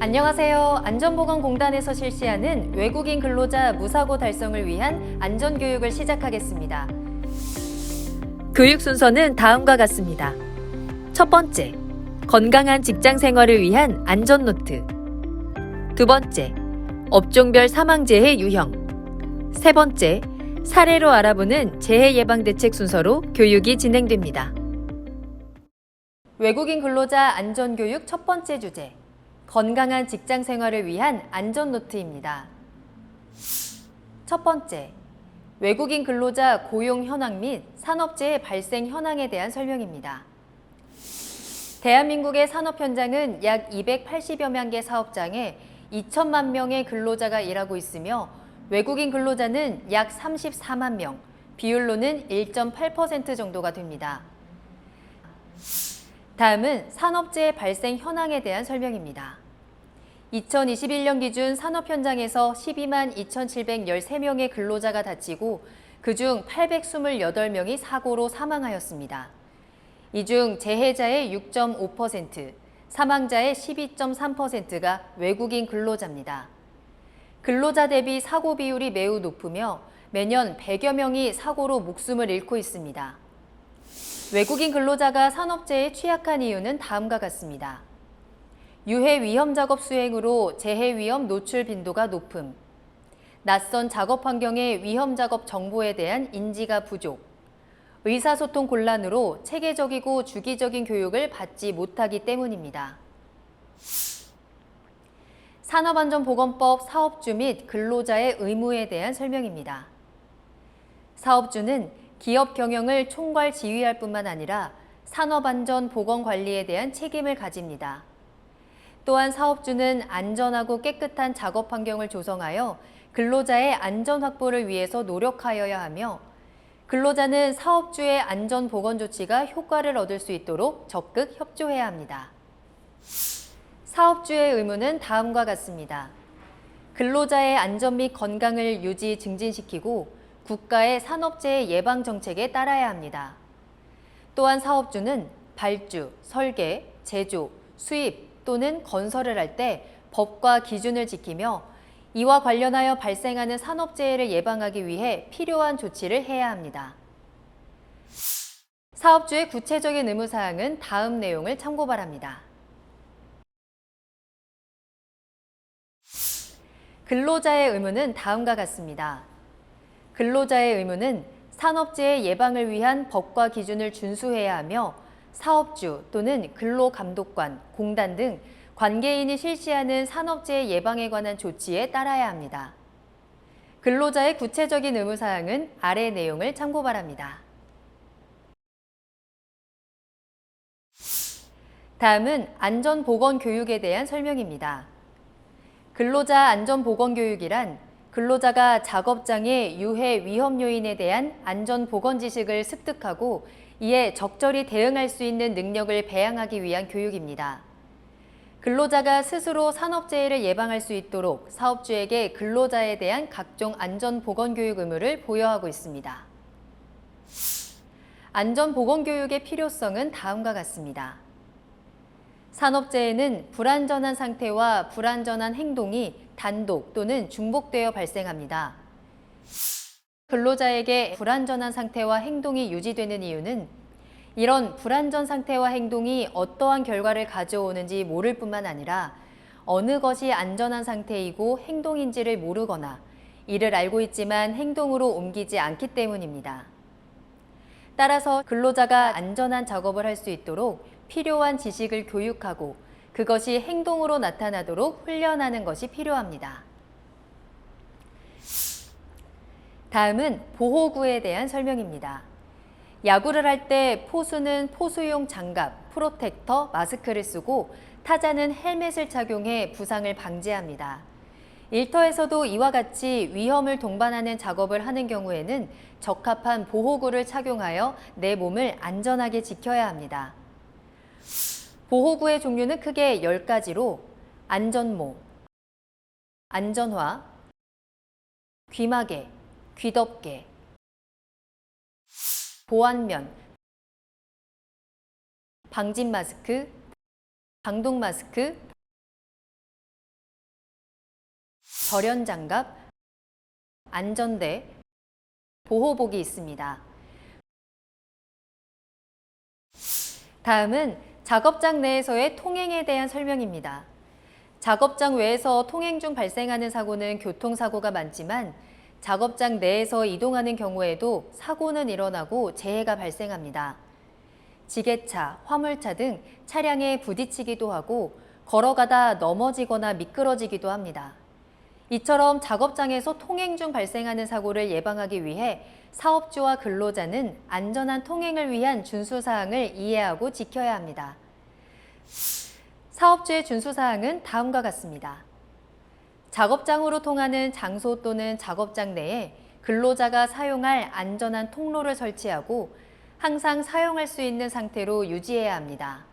안녕하세요. 안전보건공단에서 실시하는 외국인 근로자 무사고 달성을 위한 안전교육을 시작하겠습니다. 교육 순서는 다음과 같습니다. 첫 번째, 건강한 직장 생활을 위한 안전 노트. 두 번째, 업종별 사망재해 유형. 세 번째, 사례로 알아보는 재해 예방 대책 순서로 교육이 진행됩니다. 외국인 근로자 안전교육 첫 번째 주제. 건강한 직장 생활을 위한 안전 노트입니다. 첫 번째, 외국인 근로자 고용 현황 및 산업재해 발생 현황에 대한 설명입니다. 대한민국의 산업 현장은 약 280여만 개 사업장에 2천만 명의 근로자가 일하고 있으며 외국인 근로자는 약 34만 명, 비율로는 1.8% 정도가 됩니다. 다음은 산업재해 발생 현황에 대한 설명입니다. 2021년 기준 산업 현장에서 12만 2,713명의 근로자가 다치고 그중 828명이 사고로 사망하였습니다. 이 중 재해자의 6.5%, 사망자의 12.3%가 외국인 근로자입니다. 근로자 대비 사고 비율이 매우 높으며 매년 100여 명이 사고로 목숨을 잃고 있습니다. 외국인 근로자가 산업재해에 취약한 이유는 다음과 같습니다. 유해 위험 작업 수행으로 재해 위험 노출 빈도가 높음, 낯선 작업 환경의 위험 작업 정보에 대한 인지가 부족, 의사소통 곤란으로 체계적이고 주기적인 교육을 받지 못하기 때문입니다. 산업안전보건법 사업주 및 근로자의 의무에 대한 설명입니다. 사업주는 기업 경영을 총괄 지휘할 뿐만 아니라 산업안전보건관리에 대한 책임을 가집니다. 또한 사업주는 안전하고 깨끗한 작업 환경을 조성하여 근로자의 안전 확보를 위해서 노력하여야 하며 근로자는 사업주의 안전보건 조치가 효과를 얻을 수 있도록 적극 협조해야 합니다. 사업주의 의무는 다음과 같습니다. 근로자의 안전 및 건강을 유지 증진시키고 국가의 산업재해 예방 정책에 따라야 합니다. 또한 사업주는 발주, 설계, 제조, 수입 또는 건설을 할 때 법과 기준을 지키며 이와 관련하여 발생하는 산업재해를 예방하기 위해 필요한 조치를 해야 합니다. 사업주의 구체적인 의무사항은 다음 내용을 참고 바랍니다. 근로자의 의무는 다음과 같습니다. 근로자의 의무는 산업재해 예방을 위한 법과 기준을 준수해야 하며 사업주 또는 근로감독관, 공단 등 관계인이 실시하는 산업재해 예방에 관한 조치에 따라야 합니다. 근로자의 구체적인 의무사항은 아래 내용을 참고 바랍니다. 다음은 안전보건교육에 대한 설명입니다. 근로자 안전보건교육이란 근로자가 작업장의 유해 위험 요인에 대한 안전보건 지식을 습득하고 이에 적절히 대응할 수 있는 능력을 배양하기 위한 교육입니다. 근로자가 스스로 산업재해를 예방할 수 있도록 사업주에게 근로자에 대한 각종 안전보건교육 의무를 부여하고 있습니다. 안전보건교육의 필요성은 다음과 같습니다. 산업재해는 불안전한 상태와 불안전한 행동이 단독 또는 중복되어 발생합니다. 근로자에게 불안전한 상태와 행동이 유지되는 이유는 이런 불안전 상태와 행동이 어떠한 결과를 가져오는지 모를 뿐만 아니라 어느 것이 안전한 상태이고 행동인지를 모르거나 이를 알고 있지만 행동으로 옮기지 않기 때문입니다. 따라서 근로자가 안전한 작업을 할 수 있도록 필요한 지식을 교육하고 그것이 행동으로 나타나도록 훈련하는 것이 필요합니다. 다음은 보호구에 대한 설명입니다. 야구를 할 때 포수는 포수용 장갑, 프로텍터, 마스크를 쓰고 타자는 헬멧을 착용해 부상을 방지합니다. 일터에서도 이와 같이 위험을 동반하는 작업을 하는 경우에는 적합한 보호구를 착용하여 내 몸을 안전하게 지켜야 합니다. 보호구의 종류는 크게 10가지로 안전모, 안전화, 귀마개, 귀덮개, 보안면, 방진 마스크, 방독 마스크, 절연장갑, 안전대, 보호복이 있습니다. 다음은 작업장 내에서의 통행에 대한 설명입니다. 작업장 외에서 통행 중 발생하는 사고는 교통사고가 많지만 작업장 내에서 이동하는 경우에도 사고는 일어나고 재해가 발생합니다. 지게차, 화물차 등 차량에 부딪히기도 하고 걸어가다 넘어지거나 미끄러지기도 합니다. 이처럼 작업장에서 통행 중 발생하는 사고를 예방하기 위해 사업주와 근로자는 안전한 통행을 위한 준수사항을 이해하고 지켜야 합니다. 사업주의 준수사항은 다음과 같습니다. 작업장으로 통하는 장소 또는 작업장 내에 근로자가 사용할 안전한 통로를 설치하고 항상 사용할 수 있는 상태로 유지해야 합니다.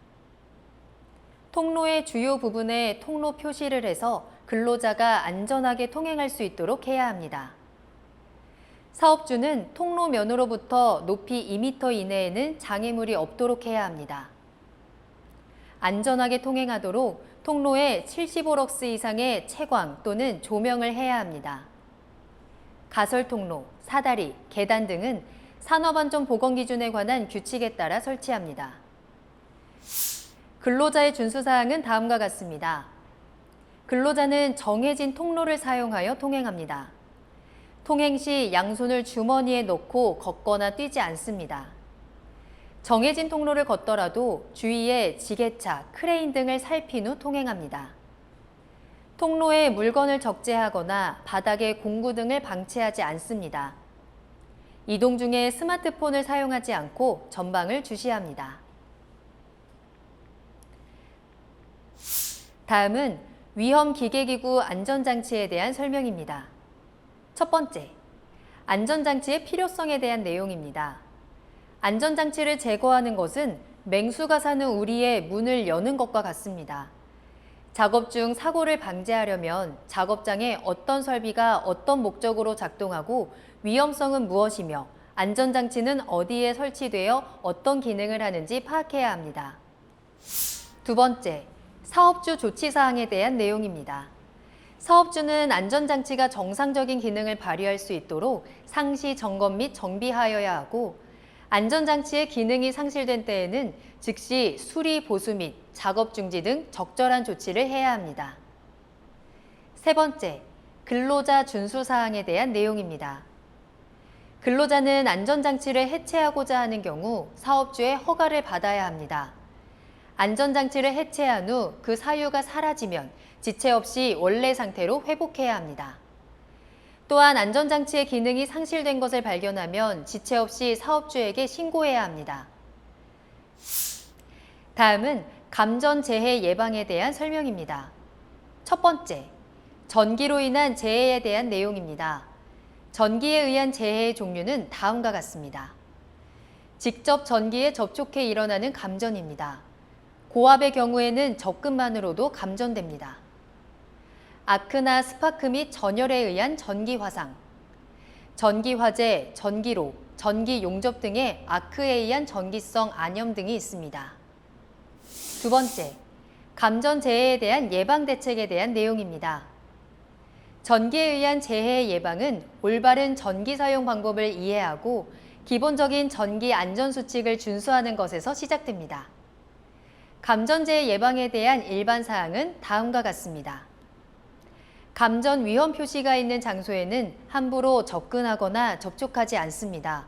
통로의 주요 부분에 통로 표시를 해서 근로자가 안전하게 통행할 수 있도록 해야 합니다. 사업주는 통로면으로부터 높이 2m 이내에는 장애물이 없도록 해야 합니다. 안전하게 통행하도록 통로에 75럭스 이상의 채광 또는 조명을 해야 합니다. 가설통로, 사다리, 계단 등은 산업안전보건기준에 관한 규칙에 따라 설치합니다. 근로자의 준수사항은 다음과 같습니다. 근로자는 정해진 통로를 사용하여 통행합니다. 통행 시 양손을 주머니에 넣고 걷거나 뛰지 않습니다. 정해진 통로를 걷더라도 주위에 지게차, 크레인 등을 살핀 후 통행합니다. 통로에 물건을 적재하거나 바닥에 공구 등을 방치하지 않습니다. 이동 중에 스마트폰을 사용하지 않고 전방을 주시합니다. 다음은 위험기계기구 안전장치에 대한 설명입니다. 첫 번째, 안전장치의 필요성에 대한 내용입니다. 안전장치를 제거하는 것은 맹수가 사는 우리의 문을 여는 것과 같습니다. 작업 중 사고를 방지하려면 작업장에 어떤 설비가 어떤 목적으로 작동하고 위험성은 무엇이며 안전장치는 어디에 설치되어 어떤 기능을 하는지 파악해야 합니다. 두 번째, 사업주 조치사항에 대한 내용입니다. 사업주는 안전장치가 정상적인 기능을 발휘할 수 있도록 상시 점검 및 정비하여야 하고 안전장치의 기능이 상실된 때에는 즉시 수리 보수 및 작업 중지 등 적절한 조치를 해야 합니다. 세 번째, 근로자 준수사항에 대한 내용입니다. 근로자는 안전장치를 해체하고자 하는 경우 사업주의 허가를 받아야 합니다. 안전장치를 해체한 후 그 사유가 사라지면 지체 없이 원래 상태로 회복해야 합니다. 또한 안전장치의 기능이 상실된 것을 발견하면 지체 없이 사업주에게 신고해야 합니다. 다음은 감전재해 예방에 대한 설명입니다. 첫 번째, 전기로 인한 재해에 대한 내용입니다. 전기에 의한 재해의 종류는 다음과 같습니다. 직접 전기에 접촉해 일어나는 감전입니다. 고압의 경우에는 접근만으로도 감전됩니다. 아크나 스파크 및 전열에 의한 전기 화상, 전기 화재, 전기로, 전기 용접 등의 아크에 의한 전기성 안염 등이 있습니다. 두 번째, 감전 재해에 대한 예방 대책에 대한 내용입니다. 전기에 의한 재해 예방은 올바른 전기 사용 방법을 이해하고 기본적인 전기 안전 수칙을 준수하는 것에서 시작됩니다. 감전재해 예방에 대한 일반 사항은 다음과 같습니다. 감전 위험 표시가 있는 장소에는 함부로 접근하거나 접촉하지 않습니다.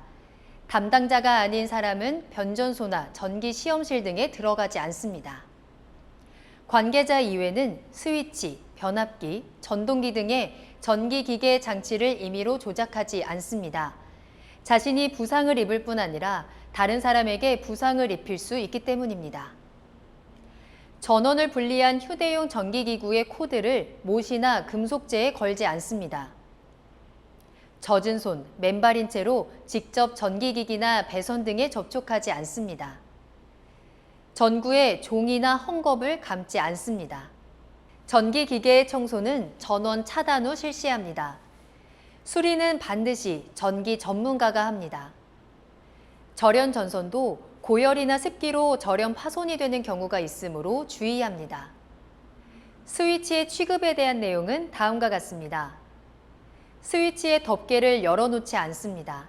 담당자가 아닌 사람은 변전소나 전기 시험실 등에 들어가지 않습니다. 관계자 이외는 스위치, 변압기, 전동기 등의 전기기계 장치를 임의로 조작하지 않습니다. 자신이 부상을 입을 뿐 아니라 다른 사람에게 부상을 입힐 수 있기 때문입니다. 전원을 분리한 휴대용 전기기구의 코드를 못이나 금속재에 걸지 않습니다. 젖은 손, 맨발인 채로 직접 전기기기나 배선 등에 접촉하지 않습니다. 전구에 종이나 헝겊을 감지 않습니다. 전기기계의 청소는 전원 차단 후 실시합니다. 수리는 반드시 전기 전문가가 합니다. 절연 전선도 고열이나 습기로 절연 파손이 되는 경우가 있으므로 주의합니다. 스위치의 취급에 대한 내용은 다음과 같습니다. 스위치의 덮개를 열어놓지 않습니다.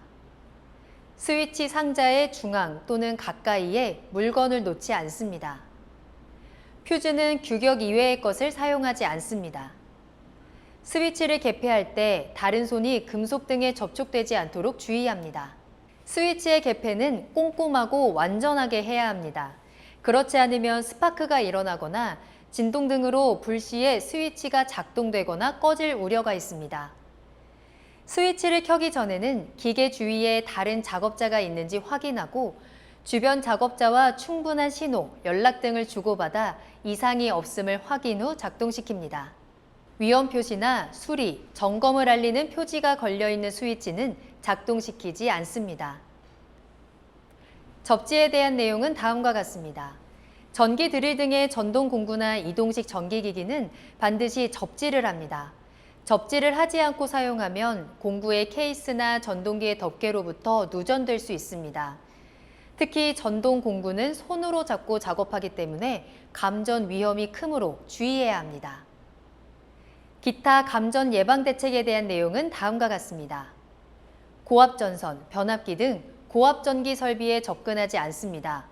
스위치 상자의 중앙 또는 가까이에 물건을 놓지 않습니다. 퓨즈는 규격 이외의 것을 사용하지 않습니다. 스위치를 개폐할 때 다른 손이 금속 등에 접촉되지 않도록 주의합니다. 스위치의 개폐는 꼼꼼하고 완전하게 해야 합니다. 그렇지 않으면 스파크가 일어나거나 진동 등으로 불시에 스위치가 작동되거나 꺼질 우려가 있습니다. 스위치를 켜기 전에는 기계 주위에 다른 작업자가 있는지 확인하고 주변 작업자와 충분한 신호, 연락 등을 주고받아 이상이 없음을 확인 후 작동시킵니다. 위험 표시나 수리, 점검을 알리는 표지가 걸려있는 스위치는 작동시키지 않습니다. 접지에 대한 내용은 다음과 같습니다. 전기 드릴 등의 전동 공구나 이동식 전기기기는 반드시 접지를 합니다. 접지를 하지 않고 사용하면 공구의 케이스나 전동기의 덮개로부터 누전될 수 있습니다. 특히 전동 공구는 손으로 잡고 작업하기 때문에 감전 위험이 크므로 주의해야 합니다. 기타 감전 예방 대책에 대한 내용은 다음과 같습니다. 고압전선, 변압기 등 고압전기 설비에 접근하지 않습니다.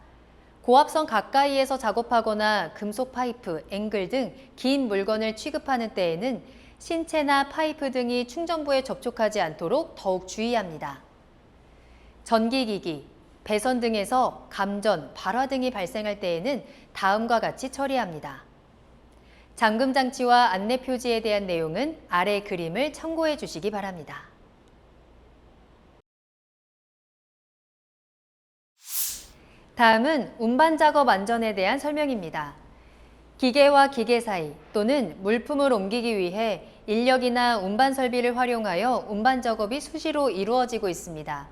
고압선 가까이에서 작업하거나 금속 파이프, 앵글 등 긴 물건을 취급하는 때에는 신체나 파이프 등이 충전부에 접촉하지 않도록 더욱 주의합니다. 전기기기, 배선 등에서 감전, 발화 등이 발생할 때에는 다음과 같이 처리합니다. 잠금 장치와 안내 표지에 대한 내용은 아래 그림을 참고해 주시기 바랍니다. 다음은 운반 작업 안전에 대한 설명입니다. 기계와 기계 사이 또는 물품을 옮기기 위해 인력이나 운반 설비를 활용하여 운반 작업이 수시로 이루어지고 있습니다.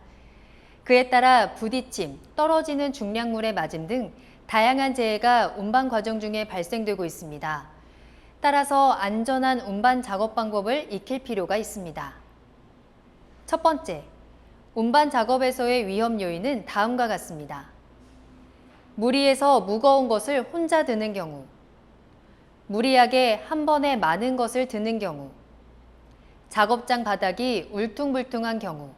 그에 따라 부딪힘, 떨어지는 중량물의 맞음 등 다양한 재해가 운반 과정 중에 발생되고 있습니다. 따라서 안전한 운반 작업 방법을 익힐 필요가 있습니다. 첫 번째, 운반 작업에서의 위험 요인은 다음과 같습니다. 무리해서 무거운 것을 혼자 드는 경우, 무리하게 한 번에 많은 것을 드는 경우, 작업장 바닥이 울퉁불퉁한 경우,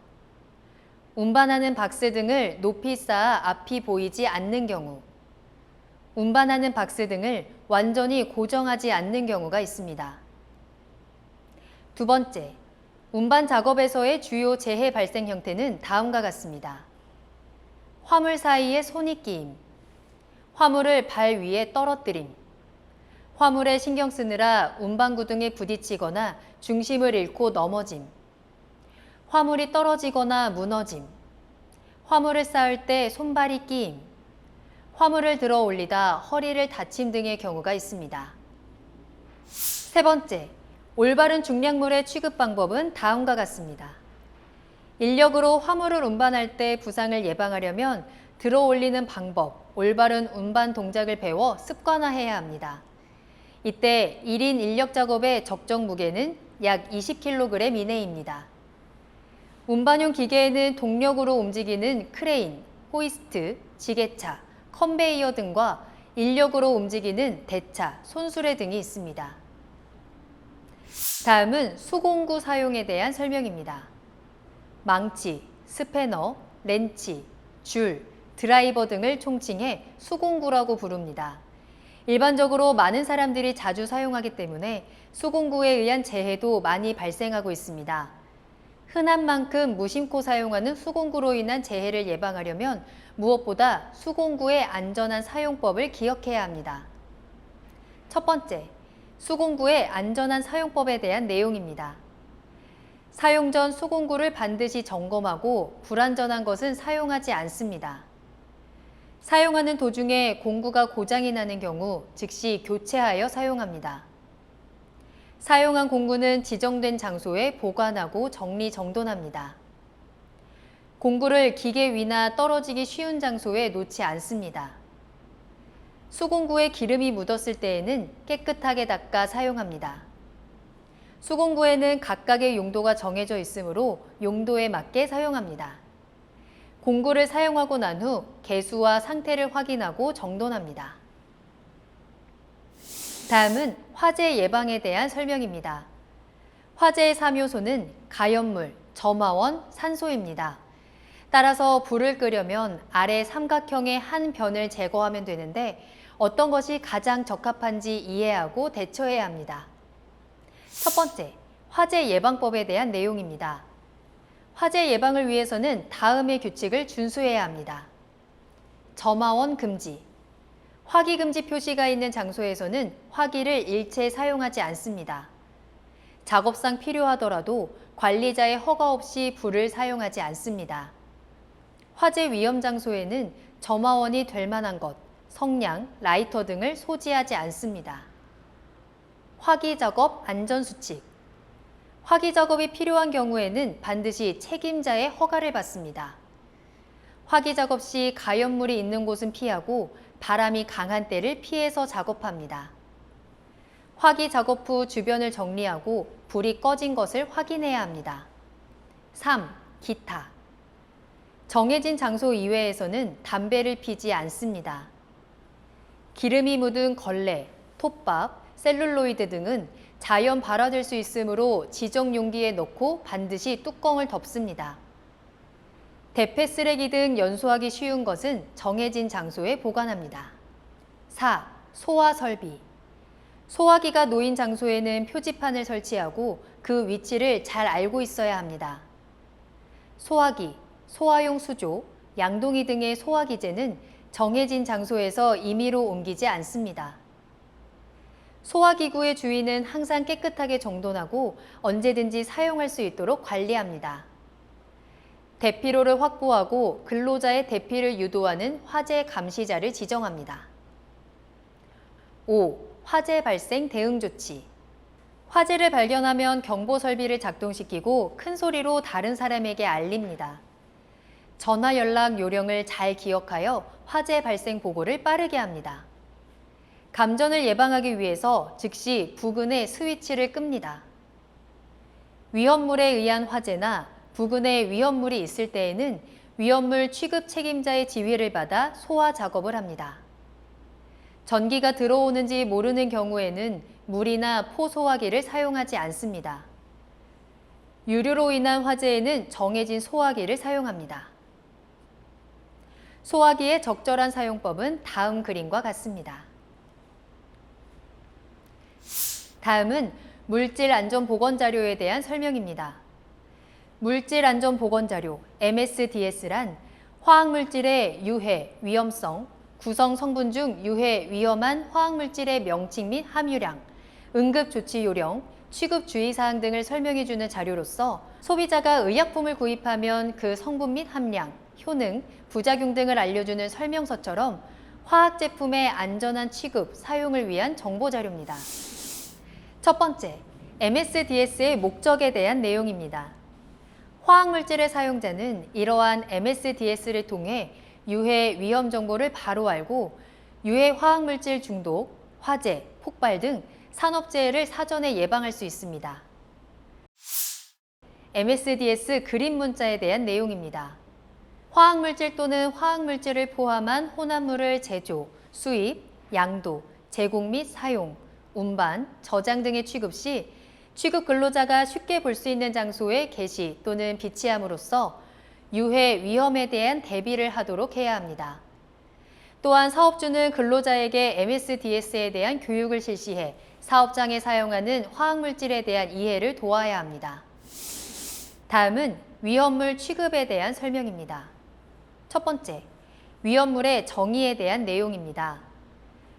운반하는 박스 등을 높이 쌓아 앞이 보이지 않는 경우, 운반하는 박스 등을 완전히 고정하지 않는 경우가 있습니다. 두 번째, 운반 작업에서의 주요 재해 발생 형태는 다음과 같습니다. 화물 사이에 손이 끼임, 화물을 발 위에 떨어뜨림, 화물에 신경 쓰느라 운반구 등에 부딪히거나 중심을 잃고 넘어짐, 화물이 떨어지거나 무너짐, 화물을 쌓을 때 손발이 끼임, 화물을 들어 올리다 허리를 다침 등의 경우가 있습니다. 세 번째, 올바른 중량물의 취급 방법은 다음과 같습니다. 인력으로 화물을 운반할 때 부상을 예방하려면 들어 올리는 방법, 올바른 운반 동작을 배워 습관화해야 합니다. 이때 1인 인력 작업의 적정 무게는 약 20kg 이내입니다. 운반용 기계에는 동력으로 움직이는 크레인, 호이스트, 지게차, 컨베이어 등과 인력으로 움직이는 대차, 손수레 등이 있습니다. 다음은 수공구 사용에 대한 설명입니다. 망치, 스패너, 렌치, 줄, 드라이버 등을 총칭해 수공구라고 부릅니다. 일반적으로 많은 사람들이 자주 사용하기 때문에 수공구에 의한 재해도 많이 발생하고 있습니다. 흔한 만큼 무심코 사용하는 수공구로 인한 재해를 예방하려면 무엇보다 수공구의 안전한 사용법을 기억해야 합니다. 첫 번째, 수공구의 안전한 사용법에 대한 내용입니다. 사용 전 수공구를 반드시 점검하고 불안전한 것은 사용하지 않습니다. 사용하는 도중에 공구가 고장이 나는 경우 즉시 교체하여 사용합니다. 사용한 공구는 지정된 장소에 보관하고 정리정돈합니다. 공구를 기계 위나 떨어지기 쉬운 장소에 놓지 않습니다. 수공구에 기름이 묻었을 때에는 깨끗하게 닦아 사용합니다. 수공구에는 각각의 용도가 정해져 있으므로 용도에 맞게 사용합니다. 공구를 사용하고 난 후 개수와 상태를 확인하고 정돈합니다. 다음은 화재 예방에 대한 설명입니다. 화재의 3요소는 가연물, 점화원, 산소입니다. 따라서 불을 끄려면 아래 삼각형의 한 변을 제거하면 되는데 어떤 것이 가장 적합한지 이해하고 대처해야 합니다. 첫 번째, 화재 예방법에 대한 내용입니다. 화재 예방을 위해서는 다음의 규칙을 준수해야 합니다. 점화원 금지. 화기 금지 표시가 있는 장소에서는 화기를 일체 사용하지 않습니다. 작업상 필요하더라도 관리자의 허가 없이 불을 사용하지 않습니다. 화재 위험 장소에는 점화원이 될 만한 것, 성냥, 라이터 등을 소지하지 않습니다. 화기 작업 안전수칙. 화기 작업이 필요한 경우에는 반드시 책임자의 허가를 받습니다. 화기 작업 시 가연물이 있는 곳은 피하고 바람이 강한 때를 피해서 작업합니다. 화기 작업 후 주변을 정리하고 불이 꺼진 것을 확인해야 합니다. 3. 기타. 정해진 장소 이외에서는 담배를 피지 않습니다. 기름이 묻은 걸레, 톱밥, 셀룰로이드 등은 자연 발화될 수 있으므로 지정 용기에 넣고 반드시 뚜껑을 덮습니다. 대패 쓰레기 등 연소하기 쉬운 것은 정해진 장소에 보관합니다. 4. 소화 설비. 소화기가 놓인 장소에는 표지판을 설치하고 그 위치를 잘 알고 있어야 합니다. 소화기, 소화용 수조, 양동이 등의 소화기제는 정해진 장소에서 임의로 옮기지 않습니다. 소화기구의 주위는 항상 깨끗하게 정돈하고 언제든지 사용할 수 있도록 관리합니다. 대피로를 확보하고 근로자의 대피를 유도하는 화재 감시자를 지정합니다. 5. 화재 발생 대응 조치. 화재를 발견하면 경보 설비를 작동시키고 큰 소리로 다른 사람에게 알립니다. 전화 연락 요령을 잘 기억하여 화재 발생 보고를 빠르게 합니다. 감전을 예방하기 위해서 즉시 부근의 스위치를 끕니다. 위험물에 의한 화재나 부근에 위험물이 있을 때에는 위험물 취급 책임자의 지휘를 받아 소화 작업을 합니다. 전기가 들어오는지 모르는 경우에는 물이나 포소화기를 사용하지 않습니다. 유류로 인한 화재에는 정해진 소화기를 사용합니다. 소화기의 적절한 사용법은 다음 그림과 같습니다. 다음은 물질안전보건자료에 대한 설명입니다. 물질안전보건자료 MSDS란 화학물질의 유해, 위험성, 구성 성분 중 유해, 위험한 화학물질의 명칭 및 함유량, 응급조치 요령, 취급 주의사항 등을 설명해주는 자료로서 소비자가 의약품을 구입하면 그 성분 및 함량, 효능, 부작용 등을 알려주는 설명서처럼 화학제품의 안전한 취급, 사용을 위한 정보자료입니다. 첫 번째, MSDS의 목적에 대한 내용입니다. 화학물질의 사용자는 이러한 MSDS를 통해 유해 위험 정보를 바로 알고 유해 화학물질 중독, 화재, 폭발 등 산업재해를 사전에 예방할 수 있습니다. MSDS 그림 문자에 대한 내용입니다. 화학물질 또는 화학물질을 포함한 혼합물을 제조, 수입, 양도, 제공 및 사용, 운반, 저장 등의 취급 시 취급 근로자가 쉽게 볼 수 있는 장소에 게시 또는 비치함으로써 유해 위험에 대한 대비를 하도록 해야 합니다. 또한 사업주는 근로자에게 MSDS에 대한 교육을 실시해 사업장에 사용하는 화학물질에 대한 이해를 도와야 합니다. 다음은 위험물 취급에 대한 설명입니다. 첫 번째, 위험물의 정의에 대한 내용입니다.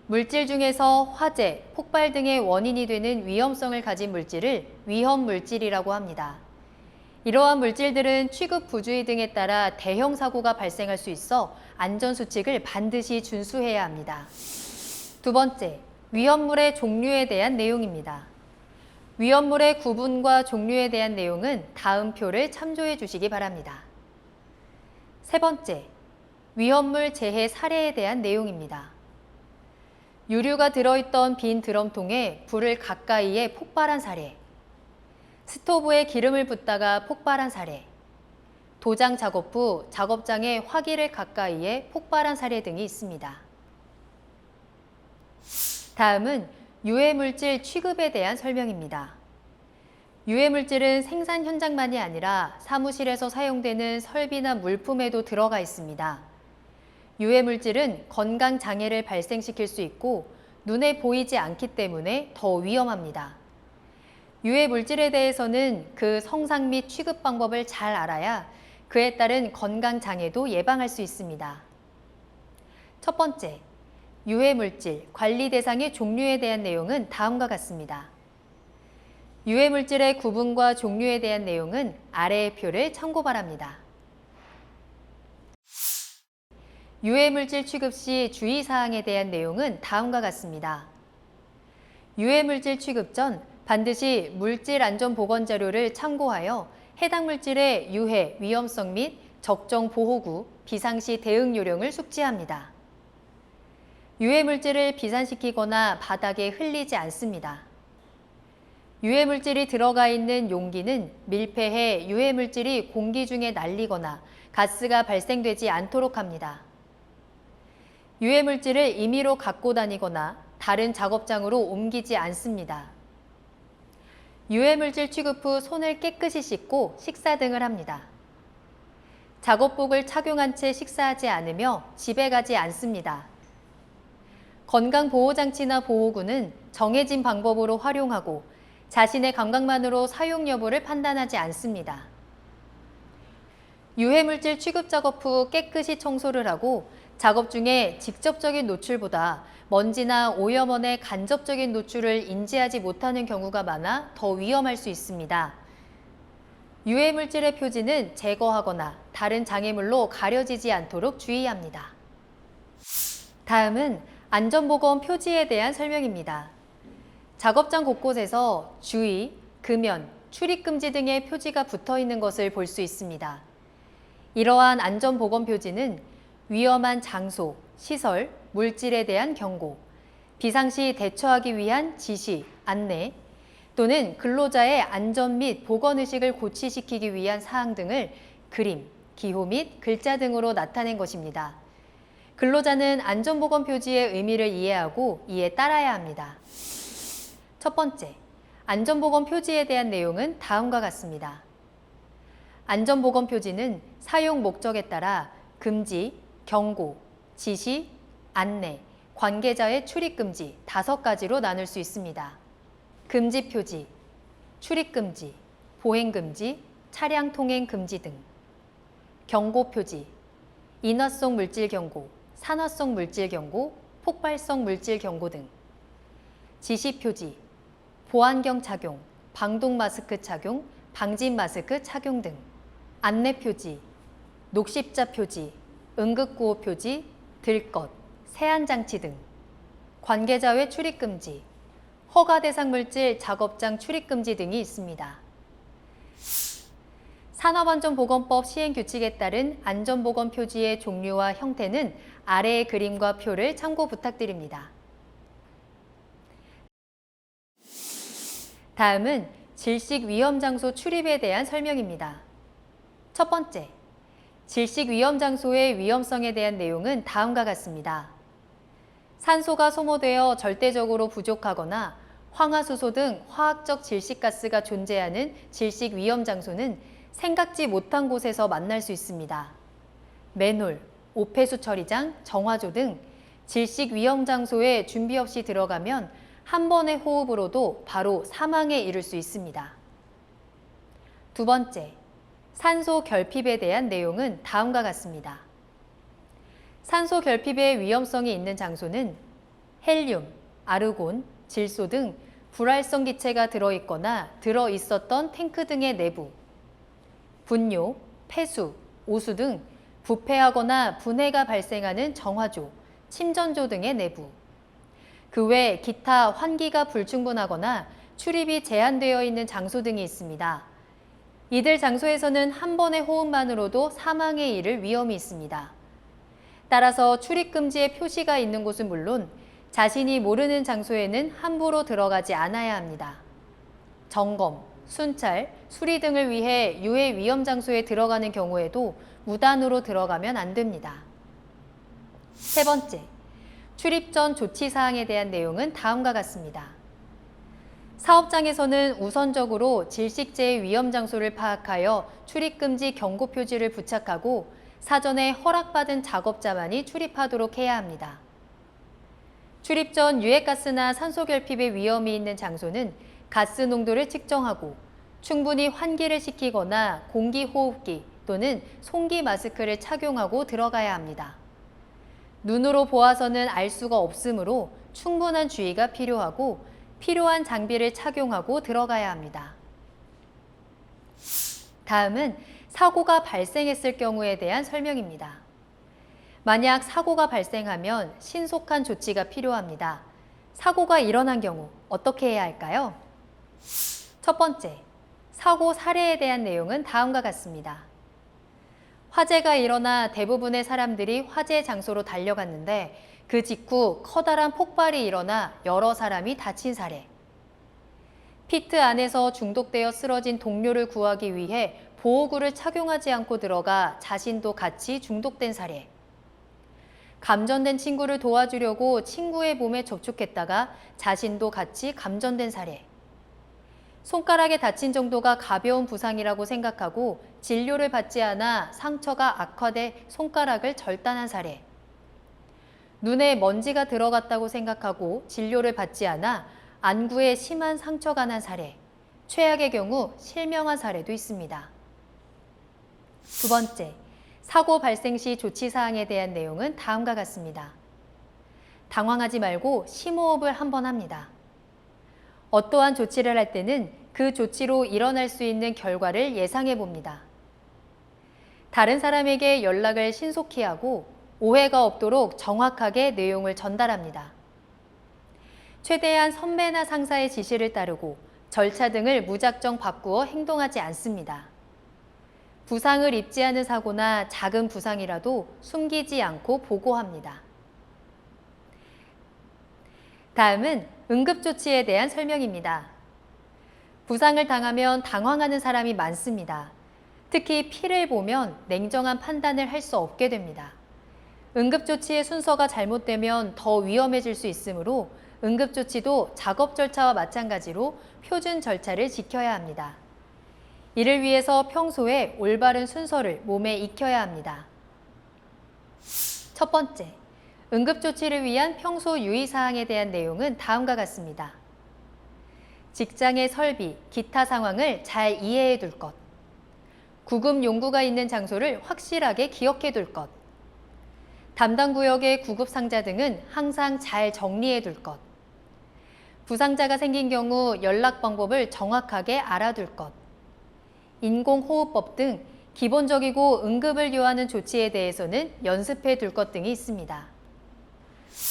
물질 중에서 화재, 폭발 등의 원인이 되는 위험성을 가진 물질을 위험물질이라고 합니다. 이러한 물질들은 취급 부주의 등에 따라 대형 사고가 발생할 수 있어 안전수칙을 반드시 준수해야 합니다. 두 번째, 위험물의 종류에 대한 내용입니다. 위험물의 구분과 종류에 대한 내용은 다음 표를 참조해 주시기 바랍니다. 세 번째, 위험물 재해 사례에 대한 내용입니다. 유류가 들어있던 빈 드럼통에 불을 가까이에 폭발한 사례, 스토브에 기름을 붓다가 폭발한 사례, 도장 작업 후 작업장에 화기를 가까이에 폭발한 사례 등이 있습니다. 다음은 유해물질 취급에 대한 설명입니다. 유해물질은 생산 현장만이 아니라 사무실에서 사용되는 설비나 물품에도 들어가 있습니다. 유해물질은 건강 장애를 발생시킬 수 있고 눈에 보이지 않기 때문에 더 위험합니다. 유해물질에 대해서는 그 성상 및 취급 방법을 잘 알아야 그에 따른 건강 장애도 예방할 수 있습니다. 첫 번째, 유해물질 관리 대상의 종류에 대한 내용은 다음과 같습니다. 유해물질의 구분과 종류에 대한 내용은 아래의 표를 참고 바랍니다. 유해물질 취급 시 주의사항에 대한 내용은 다음과 같습니다. 유해물질 취급 전 반드시 물질안전보건자료를 참고하여 해당 물질의 유해, 위험성 및 적정 보호구, 비상시 대응 요령을 숙지합니다. 유해물질을 비산시키거나 바닥에 흘리지 않습니다. 유해물질이 들어가 있는 용기는 밀폐해 유해물질이 공기 중에 날리거나 가스가 발생되지 않도록 합니다. 유해물질을 임의로 갖고 다니거나 다른 작업장으로 옮기지 않습니다. 유해물질 취급 후 손을 깨끗이 씻고 식사 등을 합니다. 작업복을 착용한 채 식사하지 않으며 집에 가지 않습니다. 건강보호장치나 보호구는 정해진 방법으로 활용하고 자신의 감각만으로 사용 여부를 판단하지 않습니다. 유해물질 취급 작업 후 깨끗이 청소를 하고 작업 중에 직접적인 노출보다 먼지나 오염원의 간접적인 노출을 인지하지 못하는 경우가 많아 더 위험할 수 있습니다. 유해물질의 표지는 제거하거나 다른 장애물로 가려지지 않도록 주의합니다. 다음은 안전보건 표지에 대한 설명입니다. 작업장 곳곳에서 주의, 금연, 출입금지 등의 표지가 붙어 있는 것을 볼 수 있습니다. 이러한 안전보건 표지는 위험한 장소, 시설, 물질에 대한 경고, 비상시 대처하기 위한 지시, 안내, 또는 근로자의 안전 및 보건의식을 고취시키기 위한 사항 등을 그림, 기호 및 글자 등으로 나타낸 것입니다. 근로자는 안전보건 표지의 의미를 이해하고 이에 따라야 합니다. 첫 번째, 안전보건 표지에 대한 내용은 다음과 같습니다. 안전보건 표지는 사용 목적에 따라 금지, 경고, 지시, 안내, 관계자의 출입금지 5가지로 나눌 수 있습니다. 금지 표지, 출입금지, 보행금지, 차량 통행 금지 등. 경고 표지, 인화성 물질 경고, 산화성 물질 경고, 폭발성 물질 경고 등. 지시 표지, 보안경 착용, 방독 마스크 착용, 방진 마스크 착용 등. 안내 표지, 녹십자 표지, 응급구호 표지, 들것, 세안장치 등. 관계자 외 출입금지, 허가 대상 물질 작업장 출입금지 등이 있습니다. 산업안전보건법 시행규칙에 따른 안전보건 표지의 종류와 형태는 아래의 그림과 표를 참고 부탁드립니다. 다음은 질식위험장소 출입에 대한 설명입니다. 첫 번째, 질식위험장소의 위험성에 대한 내용은 다음과 같습니다. 산소가 소모되어 절대적으로 부족하거나 황화수소 등 화학적 질식가스가 존재하는 질식위험장소는 생각지 못한 곳에서 만날 수 있습니다. 맨홀, 오폐수 처리장, 정화조 등 질식위험장소에 준비 없이 들어가면 한 번의 호흡으로도 바로 사망에 이를 수 있습니다. 두 번째, 산소 결핍에 대한 내용은 다음과 같습니다. 산소 결핍의 위험성이 있는 장소는 헬륨, 아르곤, 질소 등 불활성 기체가 들어있거나 들어있었던 탱크 등의 내부, 분뇨, 폐수, 오수 등 부패하거나 분해가 발생하는 정화조, 침전조 등의 내부, 그 외 기타 환기가 불충분하거나 출입이 제한되어 있는 장소 등이 있습니다. 이들 장소에서는 한 번의 호흡만으로도 사망에 이를 위험이 있습니다. 따라서 출입금지의 표시가 있는 곳은 물론 자신이 모르는 장소에는 함부로 들어가지 않아야 합니다. 점검, 순찰, 수리 등을 위해 유해 위험 장소에 들어가는 경우에도 무단으로 들어가면 안 됩니다. 세 번째, 출입 전 조치 사항에 대한 내용은 다음과 같습니다. 사업장에서는 우선적으로 질식제의 위험 장소를 파악하여 출입금지 경고 표지를 부착하고 사전에 허락받은 작업자만이 출입하도록 해야 합니다. 출입 전 유해가스나 산소 결핍의 위험이 있는 장소는 가스 농도를 측정하고 충분히 환기를 시키거나 공기호흡기 또는 송기 마스크를 착용하고 들어가야 합니다. 눈으로 보아서는 알 수가 없으므로 충분한 주의가 필요하고 필요한 장비를 착용하고 들어가야 합니다. 다음은 사고가 발생했을 경우에 대한 설명입니다. 만약 사고가 발생하면 신속한 조치가 필요합니다. 사고가 일어난 경우 어떻게 해야 할까요? 첫 번째, 사고 사례에 대한 내용은 다음과 같습니다. 화재가 일어나 대부분의 사람들이 화재 장소로 달려갔는데 그 직후 커다란 폭발이 일어나 여러 사람이 다친 사례. 피트 안에서 중독되어 쓰러진 동료를 구하기 위해 보호구를 착용하지 않고 들어가 자신도 같이 중독된 사례. 감전된 친구를 도와주려고 친구의 몸에 접촉했다가 자신도 같이 감전된 사례. 손가락에 다친 정도가 가벼운 부상이라고 생각하고 진료를 받지 않아 상처가 악화돼 손가락을 절단한 사례. 눈에 먼지가 들어갔다고 생각하고 진료를 받지 않아 안구에 심한 상처가 난 사례. 최악의 경우 실명한 사례도 있습니다. 두 번째, 사고 발생 시 조치 사항에 대한 내용은 다음과 같습니다. 당황하지 말고 심호흡을 한번 합니다. 어떠한 조치를 할 때는 그 조치로 일어날 수 있는 결과를 예상해 봅니다. 다른 사람에게 연락을 신속히 하고 오해가 없도록 정확하게 내용을 전달합니다. 최대한 선배나 상사의 지시를 따르고 절차 등을 무작정 바꾸어 행동하지 않습니다. 부상을 입지 않은 사고나 작은 부상이라도 숨기지 않고 보고합니다. 다음은 응급조치에 대한 설명입니다. 부상을 당하면 당황하는 사람이 많습니다. 특히 피를 보면 냉정한 판단을 할 수 없게 됩니다. 응급조치의 순서가 잘못되면 더 위험해질 수 있으므로 응급조치도 작업 절차와 마찬가지로 표준 절차를 지켜야 합니다. 이를 위해서 평소에 올바른 순서를 몸에 익혀야 합니다. 첫 번째, 응급조치를 위한 평소 유의사항에 대한 내용은 다음과 같습니다. 직장의 설비, 기타 상황을 잘 이해해 둘 것. 구급 용구가 있는 장소를 확실하게 기억해 둘 것. 담당 구역의 구급 상자 등은 항상 잘 정리해 둘 것. 부상자가 생긴 경우 연락 방법을 정확하게 알아둘 것. 인공호흡법 등 기본적이고 응급을 요하는 조치에 대해서는 연습해 둘 것 등이 있습니다.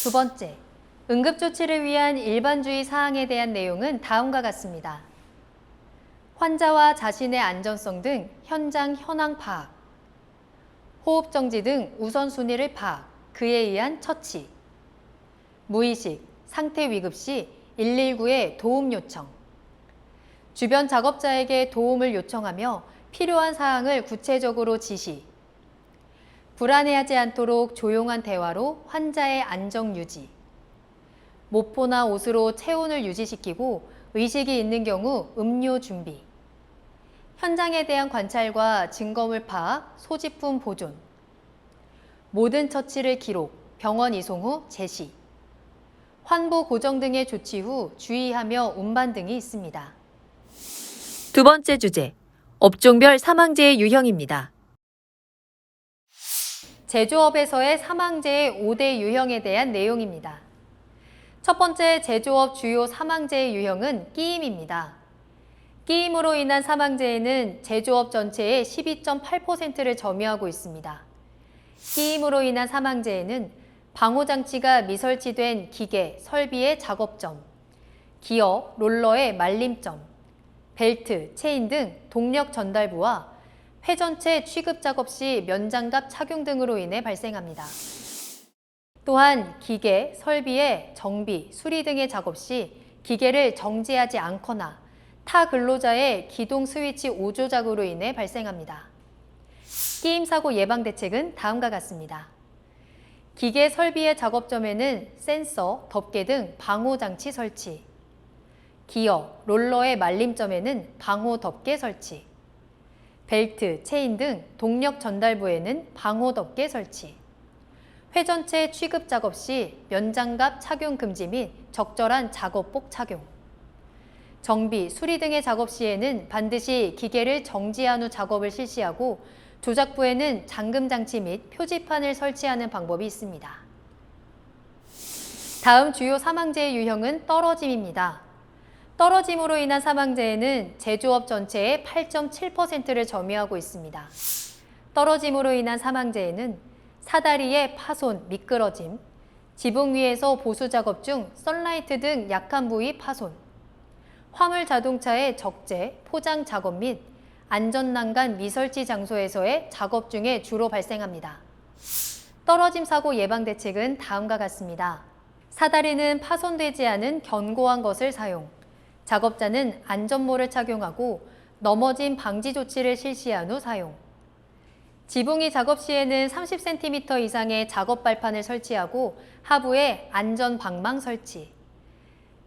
두 번째, 응급조치를 위한 일반주의 사항에 대한 내용은 다음과 같습니다. 환자와 자신의 안전성 등 현장 현황 파악, 호흡정지 등 우선순위를 파악, 그에 의한 처치, 무의식, 상태 위급 시 119에 도움 요청, 주변 작업자에게 도움을 요청하며 필요한 사항을 구체적으로 지시, 불안해하지 않도록 조용한 대화로 환자의 안정 유지, 모포나 옷으로 체온을 유지시키고 의식이 있는 경우 음료 준비, 현장에 대한 관찰과 증거물 파악, 소지품 보존, 모든 처치를 기록, 병원 이송 후 제시, 환부 고정 등의 조치 후 주의하며 운반 등이 있습니다. 두 번째 주제, 업종별 사망재해 유형입니다. 제조업에서의 사망재해 5대 유형에 대한 내용입니다. 첫 번째 제조업 주요 사망재해 유형은 끼임입니다. 끼임으로 인한 사망재해는 제조업 전체의 12.8%를 점유하고 있습니다. 끼임으로 인한 사망재해는 방호장치가 미설치된 기계, 설비의 작업점, 기어, 롤러의 말림점, 벨트, 체인 등 동력 전달부와 회전체 취급 작업 시 면장갑 착용 등으로 인해 발생합니다. 또한 기계, 설비의 정비, 수리 등의 작업 시 기계를 정지하지 않거나 타 근로자의 기동 스위치 오조작으로 인해 발생합니다. 끼임 사고 예방 대책은 다음과 같습니다. 기계 설비의 작업점에는 센서, 덮개 등 방호 장치 설치. 기어, 롤러의 말림점에는 방호 덮개 설치. 벨트, 체인 등 동력 전달부에는 방호 덮개 설치. 회전체 취급 작업 시 면장갑 착용 금지 및 적절한 작업복 착용. 정비, 수리 등의 작업 시에는 반드시 기계를 정지한 후 작업을 실시하고 조작부에는 잠금 장치 및 표지판을 설치하는 방법이 있습니다. 다음 주요 사망재해 유형은 떨어짐입니다. 떨어짐으로 인한 사망재해는 제조업 전체의 8.7%를 점유하고 있습니다. 떨어짐으로 인한 사망재해는 사다리의 파손, 미끄러짐, 지붕 위에서 보수 작업 중 썬라이트 등 약한 부위 파손, 화물 자동차의 적재, 포장 작업 및 안전난간 미설치 장소에서의 작업 중에 주로 발생합니다. 떨어짐 사고 예방 대책은 다음과 같습니다. 사다리는 파손되지 않은 견고한 것을 사용, 작업자는 안전모를 착용하고 넘어짐 방지 조치를 실시한 후 사용, 지붕이 작업 시에는 30cm 이상의 작업 발판을 설치하고 하부에 안전 방망 설치,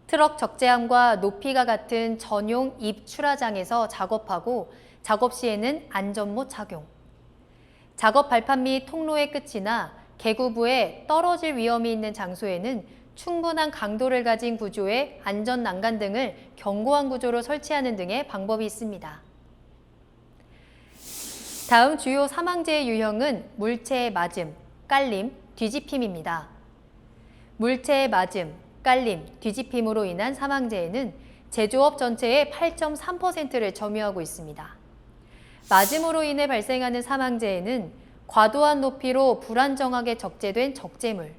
트럭 적재함과 높이가 같은 전용 입 출하장에서 작업하고 작업 시에는 안전모 착용, 작업 발판 및 통로의 끝이나 개구부에 떨어질 위험이 있는 장소에는 충분한 강도를 가진 구조의 안전 난간 등을 견고한 구조로 설치하는 등의 방법이 있습니다. 다음 주요 사망재해 유형은 물체의 맞음, 깔림, 뒤집힘입니다. 물체의 맞음, 깔림, 뒤집힘으로 인한 사망재해는 제조업 전체의 8.3%를 점유하고 있습니다. 맞음으로 인해 발생하는 사망재해는 과도한 높이로 불안정하게 적재된 적재물,